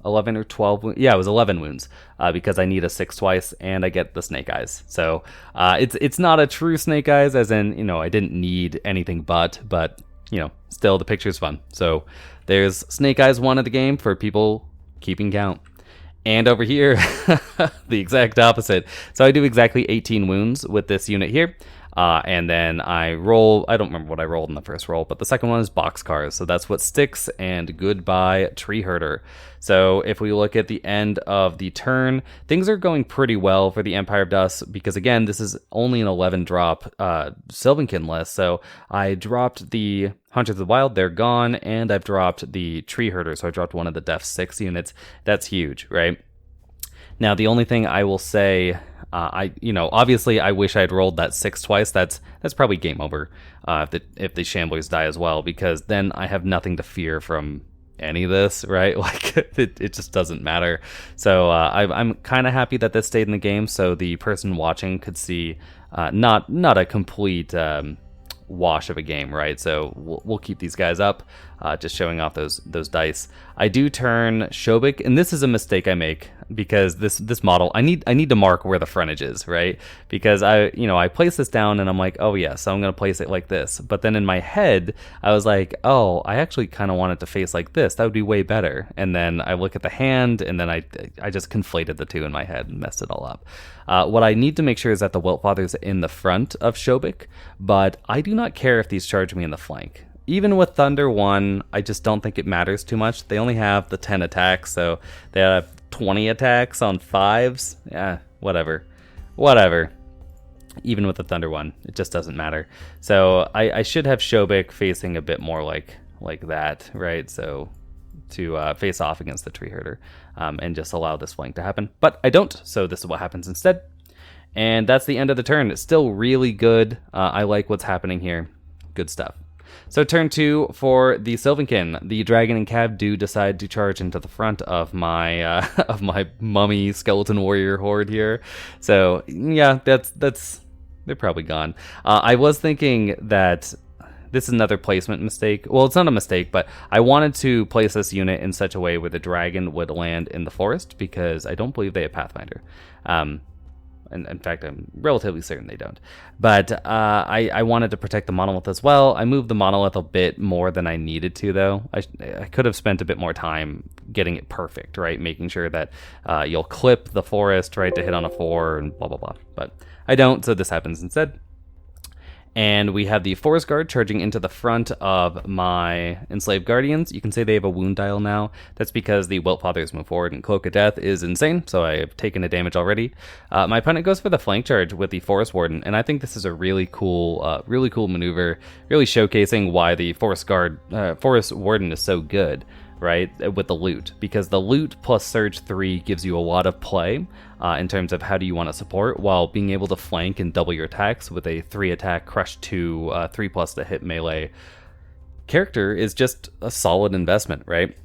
or 12, yeah, it was 11 wounds, because I need a 6 twice, and I get the Snake Eyes. So it's not a true Snake Eyes, as in, I didn't need anything but, still the picture's fun. So there's Snake Eyes 1 of the game for people keeping count. And over here, the exact opposite. So I do exactly 18 wounds with this unit here. And then I roll, I don't remember what I rolled in the first roll, but the second one is Boxcars. So that's what sticks, and goodbye Tree Herder. So if we look at the end of the turn, things are going pretty well for the Empire of Dust, because again, this is only an 11 drop Sylvan list. So I dropped the Hunters of the Wild, they're gone, and I've dropped the Tree Herder. So I dropped one of the Def 6 units. That's huge, right? Now, the only thing I will say, obviously I wish I'd rolled that 6 twice. That's probably game over if the Shamblers die as well, because then I have nothing to fear from any of this, right? Like it just doesn't matter. So I'm kind of happy that this stayed in the game, so the person watching could see not a complete wash of a game, right? So we'll keep these guys up, just showing off those dice. I do turn Shobik, and this is a mistake I make because this model I need to mark where the frontage is, right? Because I place this down and I'm like, oh yeah, so I'm gonna place it like this. But then in my head I was like, oh, I actually kind of want it to face like this. That would be way better. And then I look at the hand, and then I just conflated the two in my head and messed it all up. What I need to make sure is that the Wiltfather's in the front of Shobik, but I do not care if these charge me in the flank. Even with Thunder 1, I just don't think it matters too much. They only have the 10 attacks, so they have 20 attacks on 5s. Yeah, whatever. Even with the Thunder 1, it just doesn't matter. So I should have Shobik facing a bit more like that, right? So to face off against the Tree Herder and just allow this flank to happen. But I don't, so this is what happens instead. And that's the end of the turn. It's still really good. I like what's happening here. Good stuff. So turn 2 for the Sylvan. The dragon and cab do decide to charge into the front of my mummy skeleton warrior horde here. So yeah, they're probably gone. I was thinking that this is another placement mistake. Well, it's not a mistake, but I wanted to place this unit in such a way where the dragon would land in the forest, because I don't believe they have Pathfinder. And in fact, I'm relatively certain they don't. But I wanted to protect the monolith as well. I moved the monolith a bit more than I needed to, though. I could have spent a bit more time getting it perfect, right? Making sure that you'll clip the forest, right, to hit on a 4 and blah, blah, blah. But I don't, so this happens instead. And we have the Forest Guard charging into the front of my Enslaved Guardians. You can say they have a wound dial now. That's because the Wiltfathers move forward, and Cloak of Death is insane, so I have taken a damage already. My opponent goes for the flank charge with the Forest Warden, and I think this is a really cool maneuver, really showcasing why the Forest Warden is so good, right, with the loot, because the loot plus Surge 3 gives you a lot of play in terms of how do you want to support, while being able to flank and double your attacks with a 3 attack Crush 2 3+ to hit melee character is just a solid investment, right?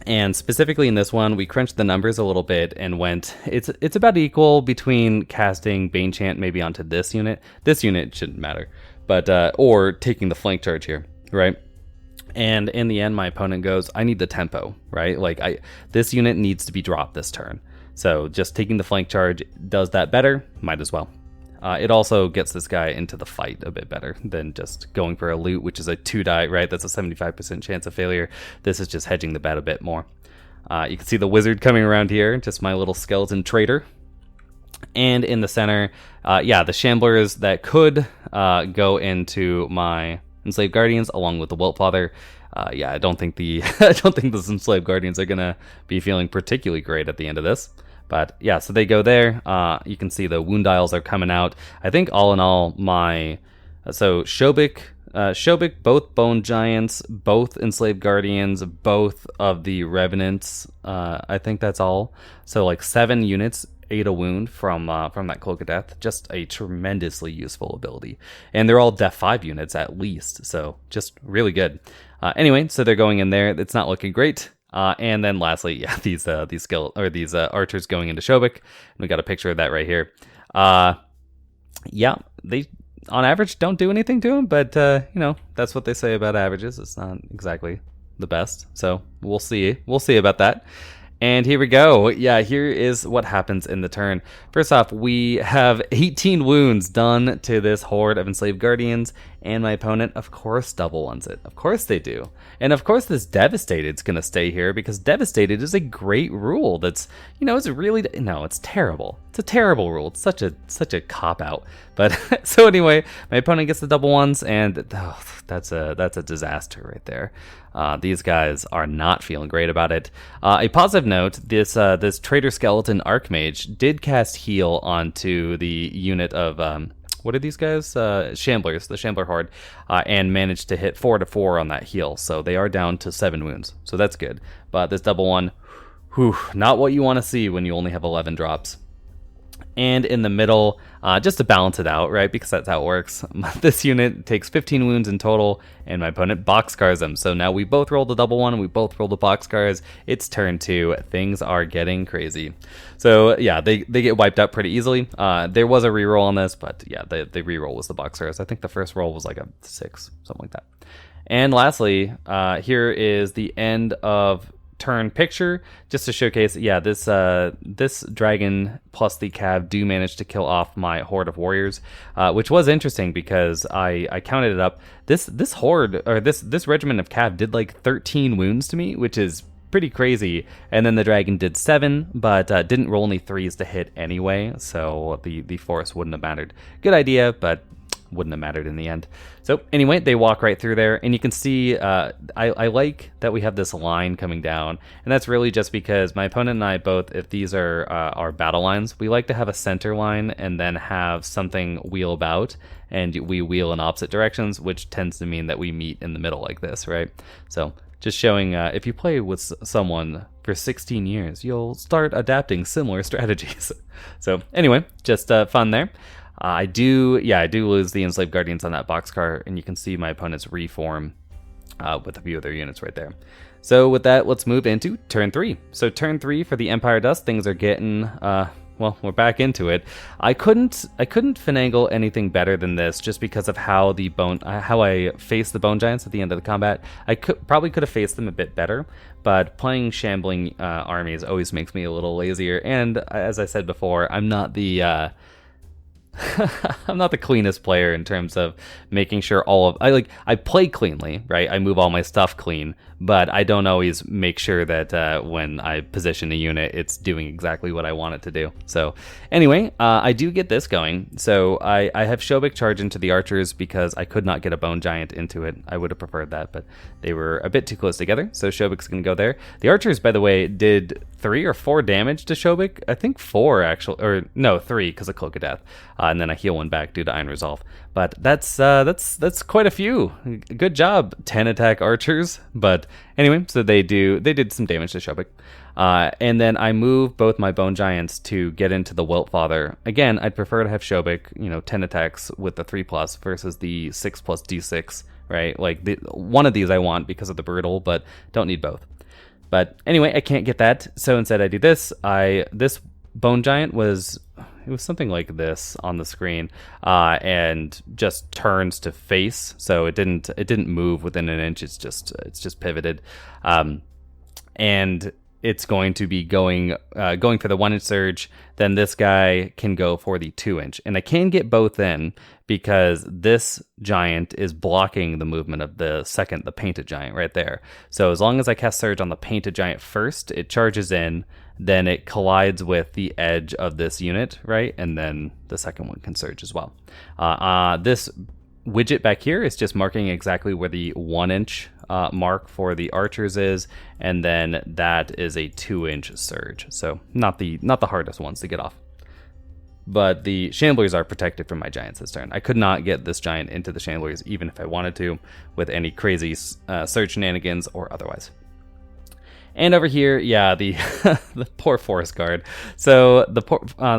And specifically in this one, we crunched the numbers a little bit and went, it's about equal between casting Bane Chant maybe onto this unit. This unit shouldn't matter, but or taking the flank charge here, right? And in the end, my opponent goes, I need the tempo, right? Like this unit needs to be dropped this turn. So just taking the flank charge does that better, might as well. It also gets this guy into the fight a bit better than just going for a loot, which is a 2-die, right? That's a 75% chance of failure. This is just hedging the bet a bit more. You can see the wizard coming around here, just my little skeleton traitor. And in the center, the shamblers that could go into my Enslaved Guardians along with the Wiltfather. I don't think the Enslaved Guardians are gonna be feeling particularly great at the end of this. But yeah, so they go there. You can see the wound dials are coming out. I think all in all, Shobik, both Bone Giants, both Enslaved Guardians, both of the Revenants. I think that's all. So like 7 units. 8 a wound from that Cloak of Death. Just a tremendously useful ability. And they're all Def 5 units at least, so just really good. Anyway, so they're going in there. It's not looking great. And then lastly, these archers going into Shobik. We got a picture of that right here. They on average don't do anything to them, but that's what they say about averages. It's not exactly the best. So we'll see. We'll see about that. And here we go. Yeah, here is what happens in the turn. First off, we have 18 wounds done to this horde of Enslaved Guardians, and my opponent, of course, double ones it. Of course they do. And of course this Devastated is going to stay here, because Devastated is a great rule that's, it's terrible. It's a terrible rule. It's such a cop-out. But, so anyway, my opponent gets the double ones, and that's a disaster right there. These guys are not feeling great about it. A positive note, this Traitor Skeleton Archmage did cast Heal onto the unit of, what are these guys? Shamblers, the Shambler Horde, and managed to hit 4-4 on that heal. So they are down to 7 wounds. So that's good. But this double one, not what you want to see when you only have 11 drops. And in the middle, just to balance it out, right, because that's how it works, this unit takes 15 wounds in total, and my opponent boxcars them. So now we both rolled a double one, and we both rolled a boxcars. It's turn 2. Things are getting crazy. So yeah, they get wiped out pretty easily. There was a reroll on this, but yeah, the reroll was the boxcars. I think the first roll was like a 6, something like that. And lastly, here is the end of turn picture, just to showcase, yeah, this dragon plus the cav do manage to kill off my horde of warriors, which was interesting because I counted it up. This horde, or this regiment of cav did like 13 wounds to me, which is pretty crazy. And then the dragon did 7, but didn't roll any 3s to hit anyway, so the force wouldn't have mattered. Good idea, but wouldn't have mattered in the end. So anyway, they walk right through there, and you can see I like that we have this line coming down, and that's really just because my opponent and I both, if these are our battle lines, we like to have a center line and then have something wheel about, and we wheel in opposite directions, which tends to mean that we meet in the middle like this, right? So just showing if you play with someone for 16 years, you'll start adapting similar strategies. So anyway, just fun there. I do lose the Enslaved Guardians on that boxcar, and you can see my opponents reform with a few of their units right there. So with that, let's move into turn 3. So turn 3 for the Empire Dust, things are getting, well, we're back into it. I couldn't finagle anything better than this, just because of how I faced the Bone Giants at the end of the combat. I probably could have faced them a bit better, but playing shambling armies always makes me a little lazier. And as I said before, I'm not the I'm not the cleanest player in terms of making sure I play cleanly, right? I move all my stuff clean, but I don't always make sure that when I position a unit, it's doing exactly what I want it to do. So anyway, I do get this going. So I have Shobik charge into the archers because I could not get a Bone Giant into it. I would have preferred that, but they were a bit too close together. So Shobik's going to go there. The archers, by the way, did 3 or 4 damage to Shobik. I think 4 actually, or no, 3 because of Cloak of Death, and then I heal 1 back due to Iron Resolve. But that's quite a few. Good job, 10 attack archers. But anyway, so they did some damage to Shobik. And then I move both my Bone Giants to get into the Weltfather. Again, I'd prefer to have Shobik, 10 attacks with the 3+ versus the 6+ D6, right? Like one of these I want because of the brutal, but don't need both. But anyway, I can't get that, so instead I do this. This Bone Giant was something like this on the screen, and just turns to face, so it didn't move within an inch. It's just pivoted, and it's going to be going for the 1-inch surge. Then this guy can go for the 2-inch, and I can get both in because this giant is blocking the movement of the painted giant right there. So as long as I cast surge on the painted giant first, it charges in, then it collides with the edge of this unit, right? And then the second one can surge as well. This widget back here is just marking exactly where the 1-inch mark for the archers is, and then that is a 2-inch surge. So not the hardest ones to get off. But the Shamblers are protected from my giants this turn. I could not get this giant into the Shamblers even if I wanted to, with any crazy surge shenanigans or otherwise. And over here, yeah, the the poor Forest Guard. So the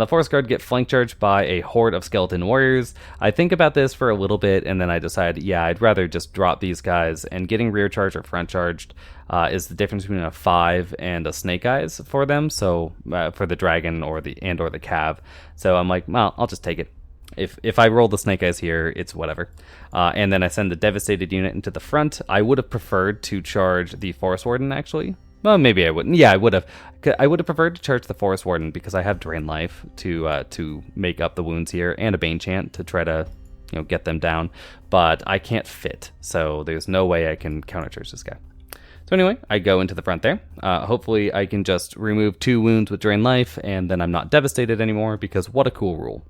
Forest Guard get flank charged by a horde of skeleton warriors. I think about this for a little bit, and then I decide, yeah, I'd rather just drop these guys. And getting rear charged or front charged is the difference between a 5 and a Snake Eyes for them. So for the dragon or the cav. So I'm like, well, I'll just take it. If I roll the Snake Eyes here, it's whatever. And then I send the Devastated unit into the front. I would have preferred to charge the Forest Warden, actually. Well, maybe I wouldn't. Yeah, I would have. I would have preferred to charge the Forest Warden because I have Drain Life to make up the wounds here, and a Bane Chant to try to get them down. But I can't fit, so there's no way I can countercharge this guy. So anyway, I go into the front there. Hopefully I can just remove 2 wounds with Drain Life, and then I'm not devastated anymore, because what a cool rule.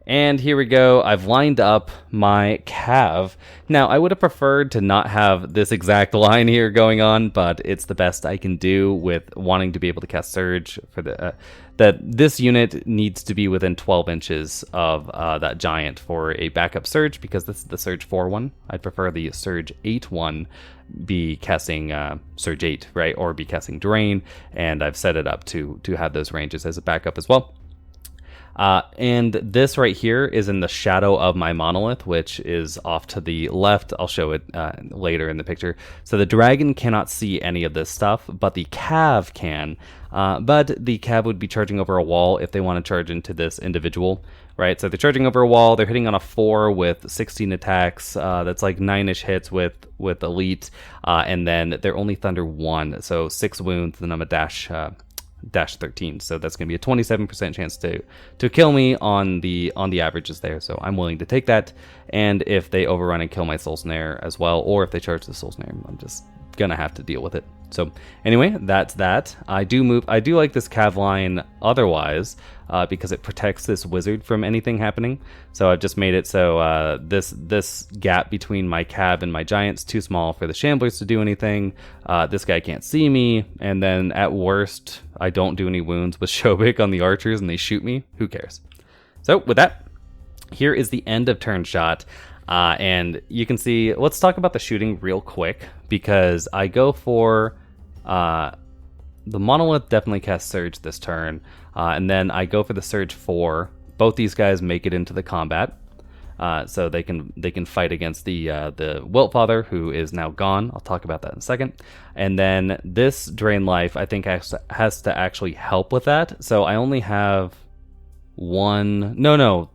And here we go. I've lined up my cav. Now, I would have preferred to not have this exact line here going on, but it's the best I can do with wanting to be able to cast Surge for that this unit needs to be within 12 inches of that giant for a backup Surge, because this is the Surge 4 one. I'd prefer the Surge 8 one be casting Surge 8, right? Or be casting Drain, and I've set it up to have those ranges as a backup as well. And this right here is in the shadow of my monolith, which is off to the left. I'll show it later in the picture. So the dragon cannot see any of this stuff, but the cav can. But the cav would be charging over a wall if they want to charge into this individual, right? So they're charging over a wall. They're hitting on a 4 with 16 attacks. That's like 9-ish hits with elite, and then they're only thunder 1, so 6 wounds. Then I'm a dash 13, so that's going to be a 27% chance to kill me on the averages there. So I'm willing to take that. And if they overrun and kill my soul snare as well, or if they charge the soul snare, I'm just gonna have to deal with it. So anyway, that's that. I do like this cav line otherwise, because it protects this wizard from anything happening. So I've just made it so this gap between my cav and my giant's too small for the shamblers to do anything. This guy can't see me, and then at worst I don't do any wounds with Shobik on the archers and they shoot me. Who cares? So with that, here is the end of turn shot. And you can see, let's talk about the shooting real quick, because I go for the monolith definitely casts Surge this turn, and then I go for the Surge 4. Both these guys make it into the combat, so they can fight against the Wiltfather, who is now gone. I'll talk about that in a second. And then this Drain Life, I think, has to actually help with that. So I only have one... No.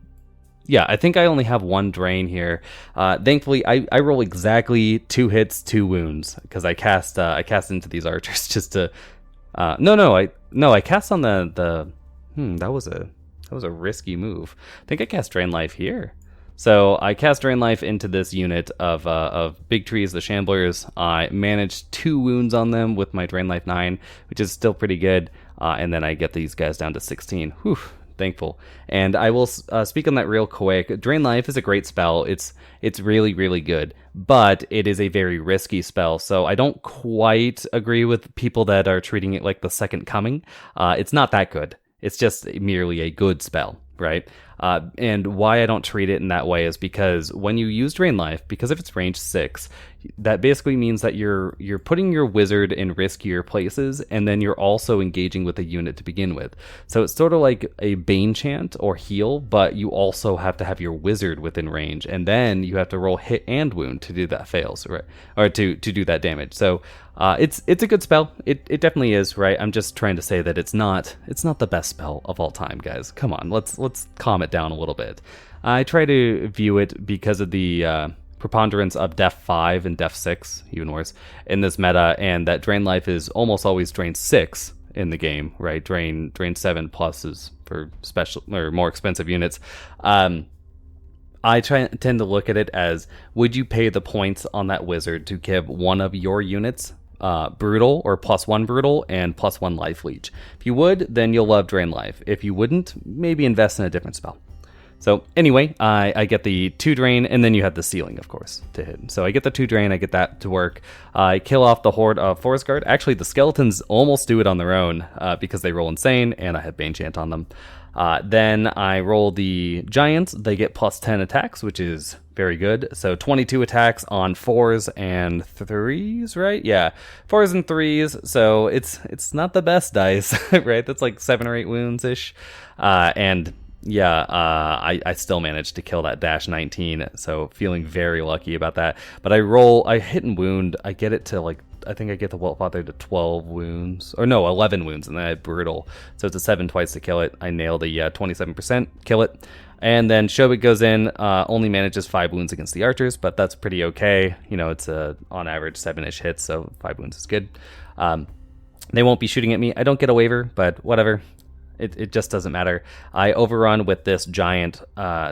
Yeah, I think I only have one drain here. Thankfully, I roll exactly 2 hits, 2 wounds, because I cast into these archers just to. I cast on the. That was a risky move. I think I cast Drain Life here. So I cast Drain Life into this unit of big trees, the Shamblers. I managed 2 wounds on them with my Drain Life 9, which is still pretty good. And then I get these guys down to 16. Whew. Thankful. And I will speak on that real quick. Drain Life is a great spell. It's really, really good, but it is a very risky spell. So I don't quite agree with people that are treating it like the Second Coming. It's not that good. It's just merely a good spell, right? And why I don't treat it in that way is because when you use Drain Life, because if it's range 6, that basically means that you're putting your wizard in riskier places, and then you're also engaging with a unit to begin with. So it's sort of like a Bane Chant or heal, but you also have to have your wizard within range, and then you have to roll hit and wound to do that fails, right? Or to do that damage. So it's a good spell. It definitely is, right? I'm just trying to say that it's not the best spell of all time, guys. Come on, let's calm it down a little bit. I try to view it because of the preponderance of Def 5 and Def 6, even worse, in this meta, and that Drain Life is almost always Drain 6 in the game, right? Drain 7 plus is for special or more expensive units. I tend to look at it as, would you pay the points on that wizard to give one of your units brutal or +1 brutal and +1 life leech? If you would, then you'll love Drain Life. If you wouldn't, maybe invest in a different spell. So anyway, I get the 2 drain, and then you have the ceiling, of course, to hit. So I get the 2 drain, I get that to work. I kill off the horde of Forest Guard. Actually, the skeletons almost do it on their own because they roll insane, and I have Bane Chant on them. Then I roll the giants. They get +10 attacks, which is very good. So 22 attacks on 4s and 3s, right? Yeah, 4s and 3s. So it's not the best dice, right? That's like 7 or 8 wounds-ish. I still managed to kill that dash 19, so feeling very lucky about that. But I hit and wound, I get it to I think I get the Wiltfather to 12 wounds, or no, 11 wounds, and then I had brutal, so it's a 7 twice to kill it. I nailed a 27% kill it, and then Shobik goes in, only manages 5 wounds against the archers, but that's pretty okay. It's on average 7-ish hits, so 5 wounds is good. They won't be shooting at me. I don't get a waiver, but whatever. It just doesn't matter. I overrun with this giant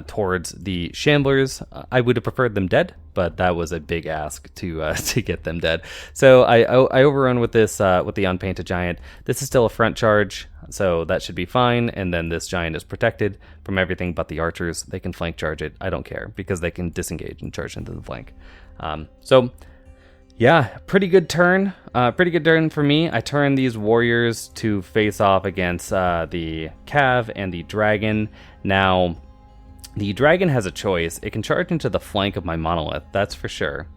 towards the Shamblers. I would have preferred them dead, but that was a big ask to get them dead. So I overrun with this with the unpainted giant. This is still a front charge, so that should be fine. And then this giant is protected from everything but the archers. They can flank charge it. I don't care because they can disengage and charge into the flank. Yeah, pretty good turn. Pretty good turn for me. I turn these warriors to face off against the Cav and the dragon. Now, the dragon has a choice. It can charge into the flank of my monolith, that's for sure.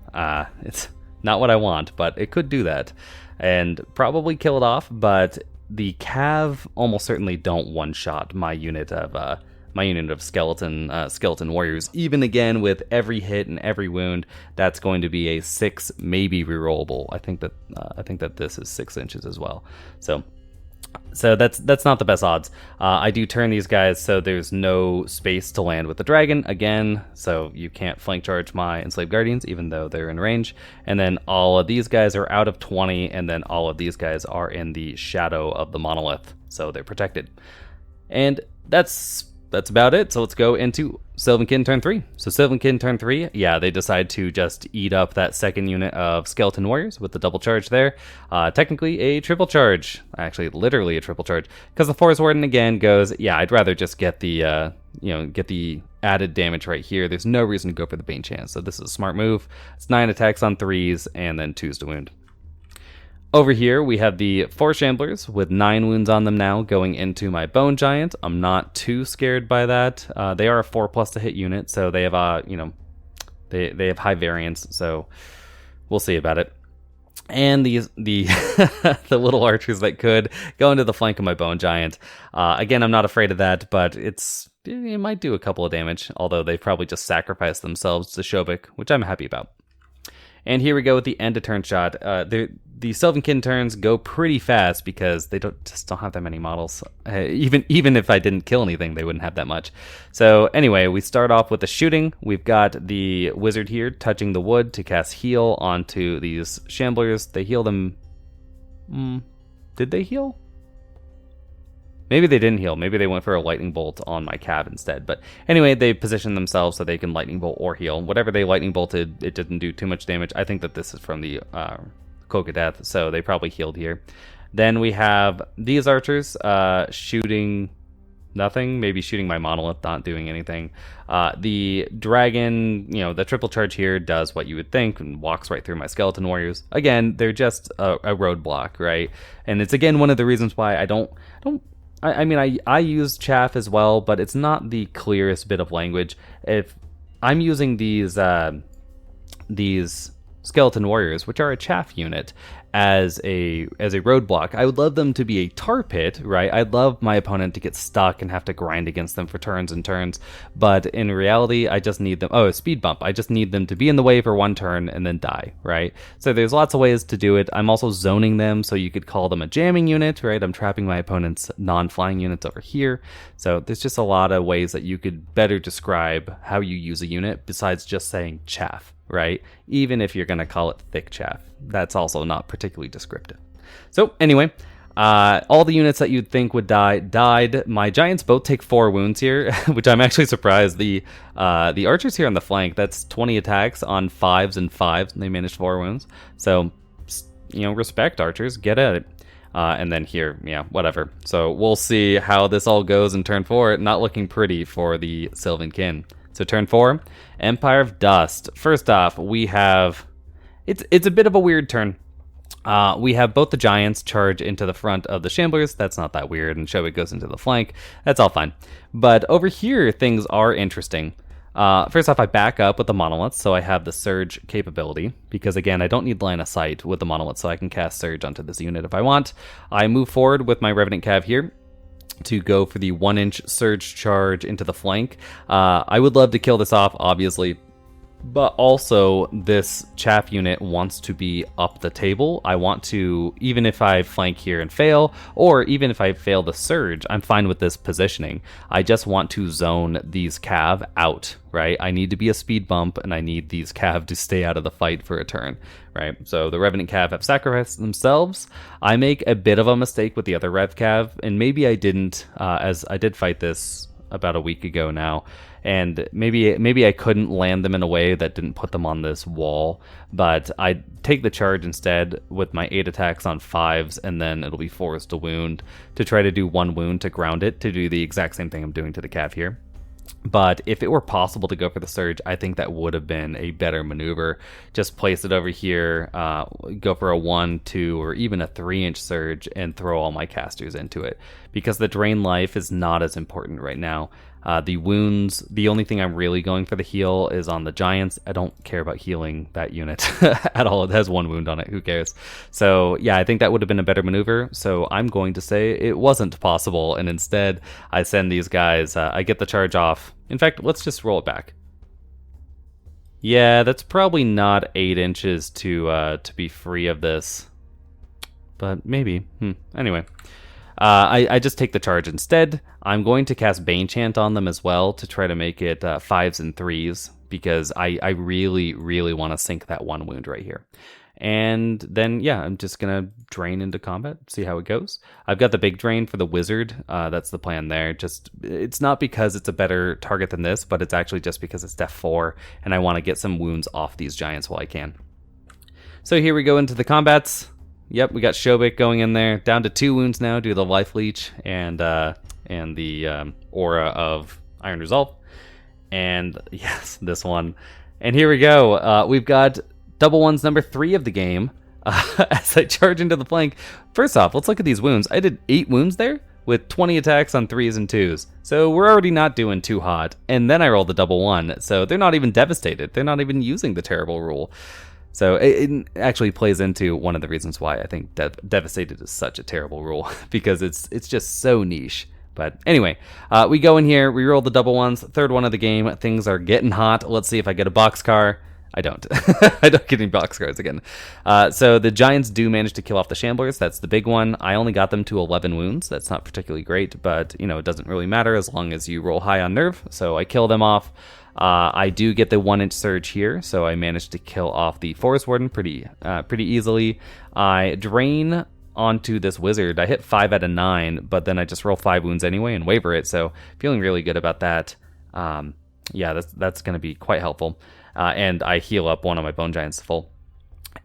It's not what I want, but it could do that. And probably kill it off, but the cav almost certainly don't one-shot my unit of skeleton warriors. Even again with every hit and every wound, that's going to be a 6, maybe rerollable. I think that this is 6 inches as well. So that's not the best odds. I do turn these guys so there's no space to land with the dragon again, so you can't flank charge my enslaved guardians even though they're in range. And then all of these guys are out of 20, and then all of these guys are in the shadow of the monolith, so they're protected. And that's about it. So let's go into Sylvan Kin turn 3. So Sylvan Kin turn 3, yeah, they decide to just eat up that second unit of skeleton warriors with the double charge there. Technically a triple charge, actually literally a triple charge, because the Forest Warden again goes, yeah, I'd rather just get the get the added damage right here. There's no reason to go for the Bane chance, so this is a smart move. It's 9 attacks on 3s and then 2s to wound. Over here, we have the 4 Shamblers with 9 wounds on them now going into my Bone Giant. I'm not too scared by that. They are a 4+ to hit unit, so they have, they have high variance, so we'll see about it. And the the little archers that could go into the flank of my Bone Giant. Again, I'm not afraid of that, but it might do a couple of damage, although they've probably just sacrificed themselves to Shobik, which I'm happy about. And here we go with the end of turn shot. The Sylvan Kin turns go pretty fast because they just don't have that many models. Even if I didn't kill anything, they wouldn't have that much. So anyway, we start off with the shooting. We've got the wizard here touching the wood to cast heal onto these Shamblers. They heal them. Did they heal? Maybe they didn't heal. Maybe they went for a lightning bolt on my cav instead. But anyway, they position themselves so they can lightning bolt or heal. Whatever they lightning bolted, it didn't do too much damage. I think that this is from the Cloak of Death, so they probably healed here. Then we have these archers shooting nothing, maybe shooting my monolith, not doing anything. The dragon, the triple charge here does what you would think and walks right through my skeleton warriors. Again, they're just a roadblock, right? And it's again one of the reasons why I use chaff as well, but it's not the clearest bit of language. If I'm using these skeleton warriors, which are a chaff unit, as a roadblock, I would love them to be a tar pit, right? I'd love my opponent to get stuck and have to grind against them for turns and turns, but in reality, I just need them, a speed bump. I just need them to be in the way for 1 turn and then die, right? So there's lots of ways to do it. I'm also zoning them, so you could call them a jamming unit, right? I'm trapping my opponent's non-flying units over here. So there's just a lot of ways that you could better describe how you use a unit besides just saying chaff, right? Even if you're going to call it thick chaff, that's also not particularly descriptive. So anyway, all the units that you'd think would die died. My giants both take 4 wounds here, which I'm actually surprised. The archers here on the flank, that's 20 attacks on 5s and 5s, and they managed 4 wounds. So, respect, archers, get at it. And then here, yeah, whatever. So we'll see how this all goes in turn 4. Not looking pretty for the Sylvan Kin. So turn 4, Empire of Dust. First off, we have... It's a bit of a weird turn. We have both the giants charge into the front of the Shamblers. That's not that weird. And Shobik goes into the flank. That's all fine. But over here, things are interesting. First off, I back up with the monolith, so I have the surge capability. Because again, I don't need line of sight with the monolith, so I can cast surge onto this unit if I want. I move forward with my Revenant Cav here to go for the 1-inch surge charge into the flank. I would love to kill this off, obviously, but also this chaff unit wants to be up the table. I want to, even if I flank here and fail, or even if I fail the surge, I'm fine with this positioning. I just want to zone these cav out, right? I need to be a speed bump, and I need these cav to stay out of the fight for a turn, right? So the Revenant Cav have sacrificed themselves. I make a bit of a mistake with the other Rev Cav, and maybe I didn't, as I did fight this about a week ago now, and maybe I couldn't land them in a way that didn't put them on this wall, but I take the charge instead with my 8 attacks on 5s, and then it'll be 4s to wound to try to do 1 wound to ground it, to do the exact same thing I'm doing to the cav here. But if it were possible to go for the surge, I think that would have been a better maneuver. Just place it over here, go for a 1, 2, or even a 3-inch surge and throw all my casters into it. because the drain life is not as important right now. The wounds, the only thing I'm really going for the heal is on the giants. I don't care about healing that unit at all. It has 1 wound on it. Who cares? So yeah, I think that would have been a better maneuver. So I'm going to say it wasn't possible. And instead I send these guys, I get the charge off. In fact, let's just roll it back. Yeah, that's probably not 8 inches to be free of this. But maybe. Anyway. I just take the charge instead. I'm going to cast Banechant on them as well to try to make it 5s and 3s because I really, really want to sink that 1 wound right here. And then, yeah, I'm just going to drain into combat, see how it goes. I've got the big drain for the wizard. That's the plan there. It's not because it's a better target than this, but it's actually just because it's def 4, and I want to get some wounds off these giants while I can. So here we go into the combats. Yep, we got Shobik going in there, down to 2 wounds now due to the life leech and the aura of Iron Resolve. And yes, this one. And here we go. We've got double ones number 3 of the game. As I charge into the flank. First off, let's look at these wounds. I did 8 wounds there with 20 attacks on 3s and 2s. So we're already not doing too hot. And then I rolled the double 1. So they're not even devastated. They're not even using the terrible rule. So it actually plays into one of the reasons why I think Devastated is such a terrible rule, because it's just so niche. But anyway, we go in here, we roll the double ones, 3rd one of the game, things are getting hot. Let's see if I get a boxcar. I don't. I don't get any boxcars again. So the giants do manage to kill off the shamblers. That's the big one. I only got them to 11 wounds. That's not particularly great, but it doesn't really matter as long as you roll high on nerve. So I kill them off. I do get the 1-inch surge here, so I managed to kill off the Forest Warden pretty easily. I drain onto this wizard. I hit 5 out of 9, but then I just roll 5 wounds anyway and waver it, so feeling really good about that. Yeah, that's going to be quite helpful. And I heal up one of my Bone Giants full.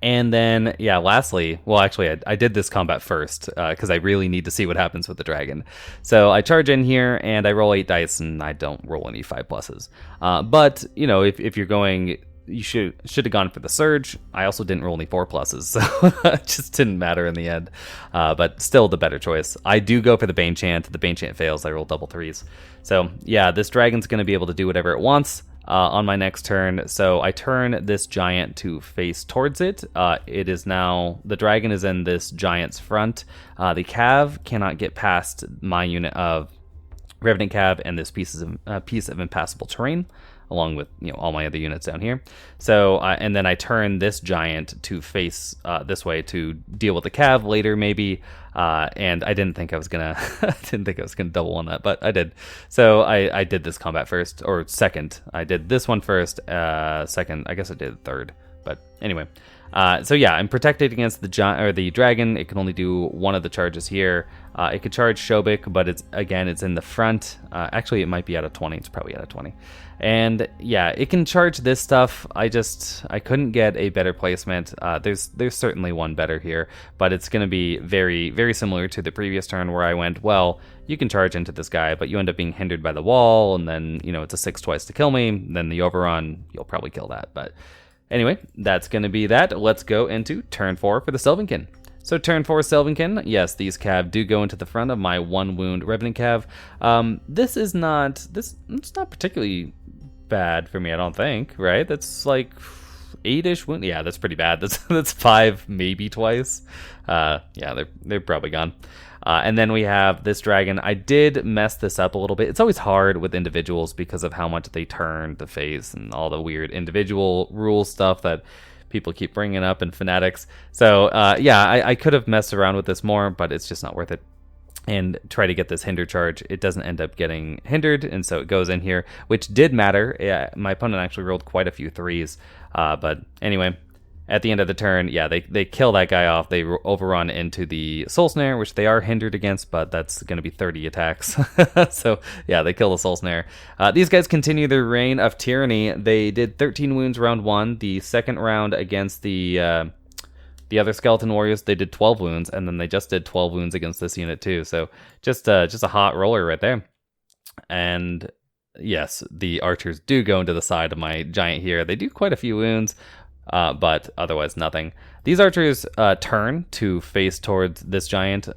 And then, yeah, lastly, well, actually, I did this combat first because I really need to see what happens with the dragon. So I charge in here and I roll 8 dice and I don't roll any 5 pluses. But, if you're going, you should have gone for the surge. I also didn't roll any 4 pluses, so it just didn't matter in the end. But still the better choice. I do go for the Banechant. The Banechant fails. I roll double 3s. So, yeah, this dragon's going to be able to do whatever it wants. On my next turn, so I turn this giant to face towards it. It is now, the dragon is in this giant's front. The cav cannot get past my unit of Revenant Cav and this piece of impassable terrain, along with all my other units down here. So and then I turn this giant to face this way to deal with the cav later maybe. And I didn't think I was gonna double on that, but I did. So I did this combat first or second. I did this one first. Second, I guess I did third. But anyway. So yeah, I'm protected against the dragon. It can only do one of the charges here. It could charge Shobik, but it's in the front. Actually, it might be out of 20. It's probably out of 20. And yeah, it can charge this stuff. I couldn't get a better placement. There's certainly one better here, but it's going to be very, very similar to the previous turn where I went, well, you can charge into this guy, but you end up being hindered by the wall, and then it's a 6 twice to kill me. Then the overrun, you'll probably kill that, but. Anyway, that's going to be that. Let's go into turn 4 for the Sylvankin. So turn 4 Sylvankin, yes, these cav do go into the front of my 1 wound Revenant Cav. It's not particularly bad for me, I don't think, right? That's like 8-ish wound. Yeah, that's pretty bad. That's 5, maybe twice. Yeah, they're probably gone. And then we have this dragon. I did mess this up a little bit. It's always hard with individuals because of how much they turn to face and all the weird individual rule stuff that people keep bringing up in Fanatics. So yeah, I could have messed around with this more, but it's just not worth it. And try to get this hinder charge. It doesn't end up getting hindered, and so it goes in here, which did matter. Yeah, my opponent actually rolled quite a few 3s. But anyway, at the end of the turn, yeah, they kill that guy off. They overrun into the Soul Snare, which they are hindered against, but that's going to be 30 attacks. So, yeah, they kill the Soul Snare. These guys continue their reign of tyranny. They did 13 wounds round 1. The second round against the other Skeleton Warriors, they did 12 wounds, and then they just did 12 wounds against this unit too. So, just a hot roller right there. And yes, the archers do go into the side of my giant here. They do quite a few wounds. but otherwise nothing. These archers turn to face towards this giant,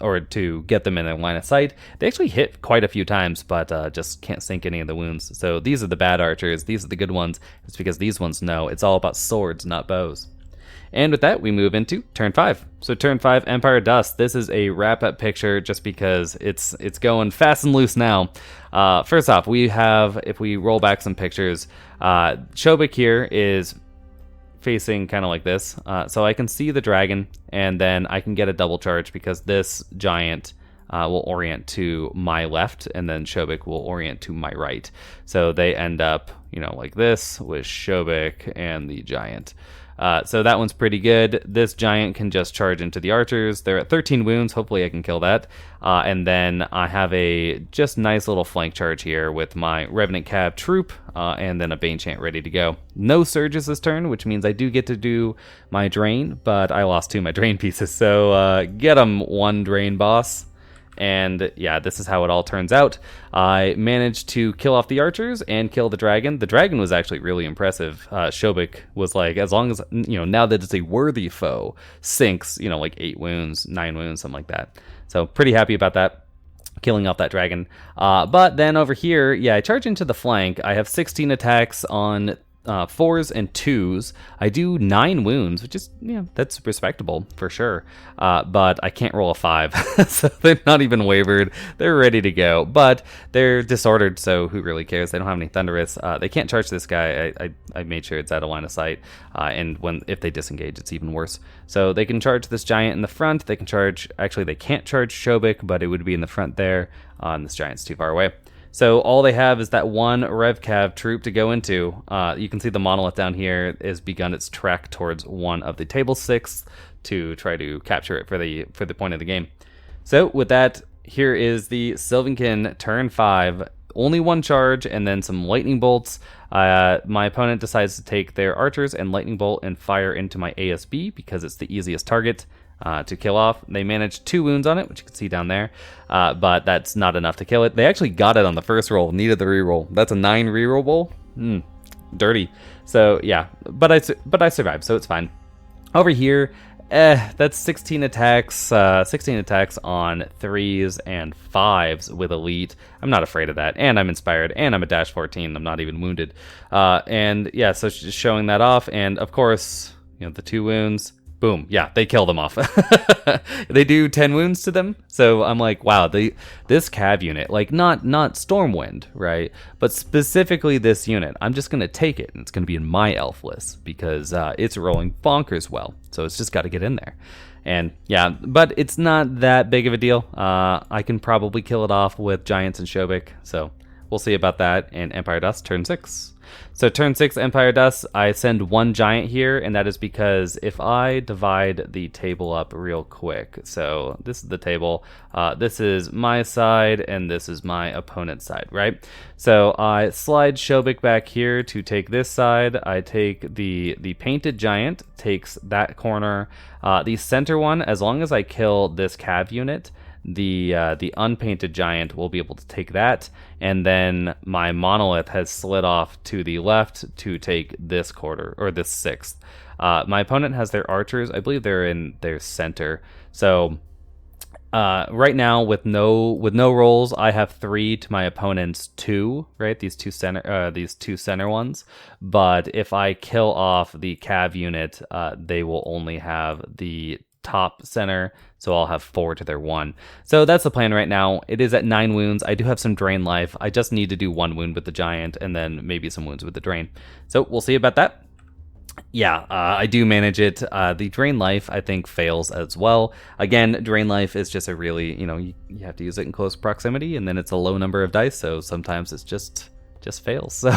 or to get them in their line of sight. They actually hit quite a few times, but just can't sink any of the wounds. So these are the bad archers. These are the good ones. It's because these ones know it's all about swords, not bows. And with that, we move into turn 5. So turn 5, Empire Dust. This is a wrap-up picture just because it's going fast and loose now. First off, we have, if we roll back some pictures, Shobik here is facing kind of like this. So I can see the dragon, and then I can get a double charge because this giant will orient to my left, and then Shobik will orient to my right. So they end up, like this with Shobik and the giant. So that one's pretty good. This giant can just charge into the archers. They're at 13 wounds. Hopefully I can kill that. And then I have a just nice little flank charge here with my Revenant Cav troop, and then a Bane Chant ready to go. No surges this turn, which means I do get to do my drain, but I lost 2 of my drain pieces. So get 'em, 1 drain boss. And yeah, this is how it all turns out. I managed to kill off the archers and kill the dragon. The dragon was actually really impressive. Shobik was like, as long as, now that it's a worthy foe, sinks, like 8 wounds, 9 wounds, something like that. So pretty happy about that, killing off that dragon. But then over here, yeah, I charge into the flank. I have 16 attacks on 4s and 2s. I do 9 wounds, which is, that's respectable for sure. But I can't roll a 5, so they're not even wavered. They're ready to go, but they're disordered, so who really cares? They don't have any Thunderous. They can't charge this guy. I made sure it's out of line of sight, and if they disengage, it's even worse. So they can charge this giant in the front. They can charge, actually they can't charge Shobik, but it would be in the front there, and this giant's too far away. So all they have is that 1 Rev Cav troop to go into. You can see the monolith down here has begun its trek towards one of the table 6 to try to capture it for the point of the game. So with that, here is the Sylvan turn 5. Only 1 charge and then some lightning bolts. My opponent decides to take their archers and lightning bolt and fire into my ASB because it's the easiest target to kill off. They managed 2 wounds on it, which you can see down there, but that's not enough to kill it. They actually got it on the first roll, needed the reroll. That's a 9 rerollable. Dirty. So yeah, but I survived, so it's fine. Over here, that's 16 attacks. 16 attacks on 3s and 5s with elite. I'm not afraid of that, and I'm inspired, and I'm a dash 14. I'm not even wounded. And yeah, so just showing that off, and of course, the 2 wounds. Boom. Yeah, they kill them off. They do 10 wounds to them. So I'm like, wow, this Cav unit, like not Stormwind, right? But specifically this unit, I'm just going to take it, and it's going to be in my elf list because it's rolling bonkers well. So it's just got to get in there. And yeah, but it's not that big of a deal. I can probably kill it off with Giants and Shobik. So we'll see about that. And Empire Dust, turn 6. So turn 6, Empire Dust, I send 1 giant here, and that is because if I divide the table up real quick, so this is the table, this is my side, and this is my opponent's side, right? So I slide Shobik back here to take this side. I take the painted giant, takes that corner. The center one, as long as I kill this Cav unit, the unpainted giant will be able to take that, and then my monolith has slid off to the left to take this quarter, or this 6th. My opponent has their archers. I believe they're in their center. So right now with no rolls, I have 3 to my opponent's 2. Right, these two center ones. But if I kill off the Cav unit, they will only have the top center, so I'll have 4 to their 1. So that's the plan right now. It is at 9 wounds. I do have some drain life. I just need to do 1 wound with the giant and then maybe some wounds with the drain. So we'll see about that. Yeah, I do manage it. The drain life, I think, fails as well. Again, drain life is just a really, you have to use it in close proximity, and then it's a low number of dice, so sometimes it's just fails. So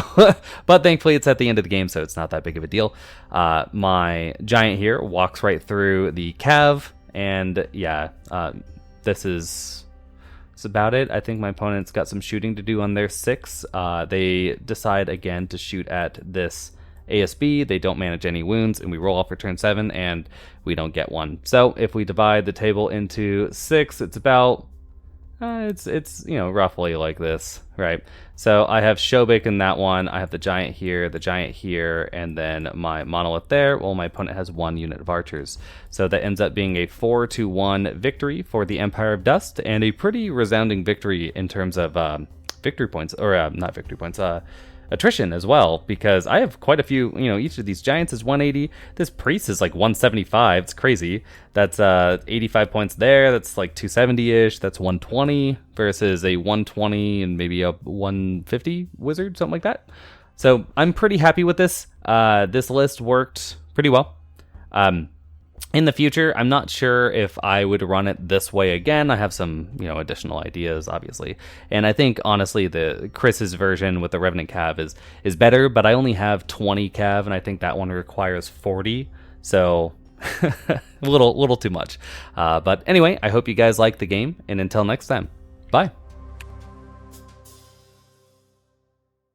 but thankfully it's at the end of the game, so it's not that big of a deal. My giant here walks right through the Cav, and yeah, this is about it. I think my opponent's got some shooting to do on their 6. They decide again to shoot at this ASB. They don't manage any wounds, and we roll off for turn 7, and we don't get one. So if we divide the table into 6, it's about it's roughly like this, right? So I have Shobik in that one. I have the giant here, and then my monolith there. Well, my opponent has 1 unit of archers. So that ends up being a 4-1 victory for the Empire of Dust, and a pretty resounding victory in terms of victory points, or not victory points, attrition as well, because I have quite a few, each of these giants is 180. This priest is like 175. It's crazy. That's 85 points there. That's like 270-ish. That's 120 versus a 120 and maybe a 150 wizard, something like that. So I'm pretty happy with this. This list worked pretty well. In the future, I'm not sure if I would run it this way again. I have some, additional ideas, obviously. And I think, honestly, the Chris's version with the Revenant Cav is better, but I only have 20 Cav, and I think that one requires 40. So, a little too much. But anyway, I hope you guys like the game, and until next time, bye.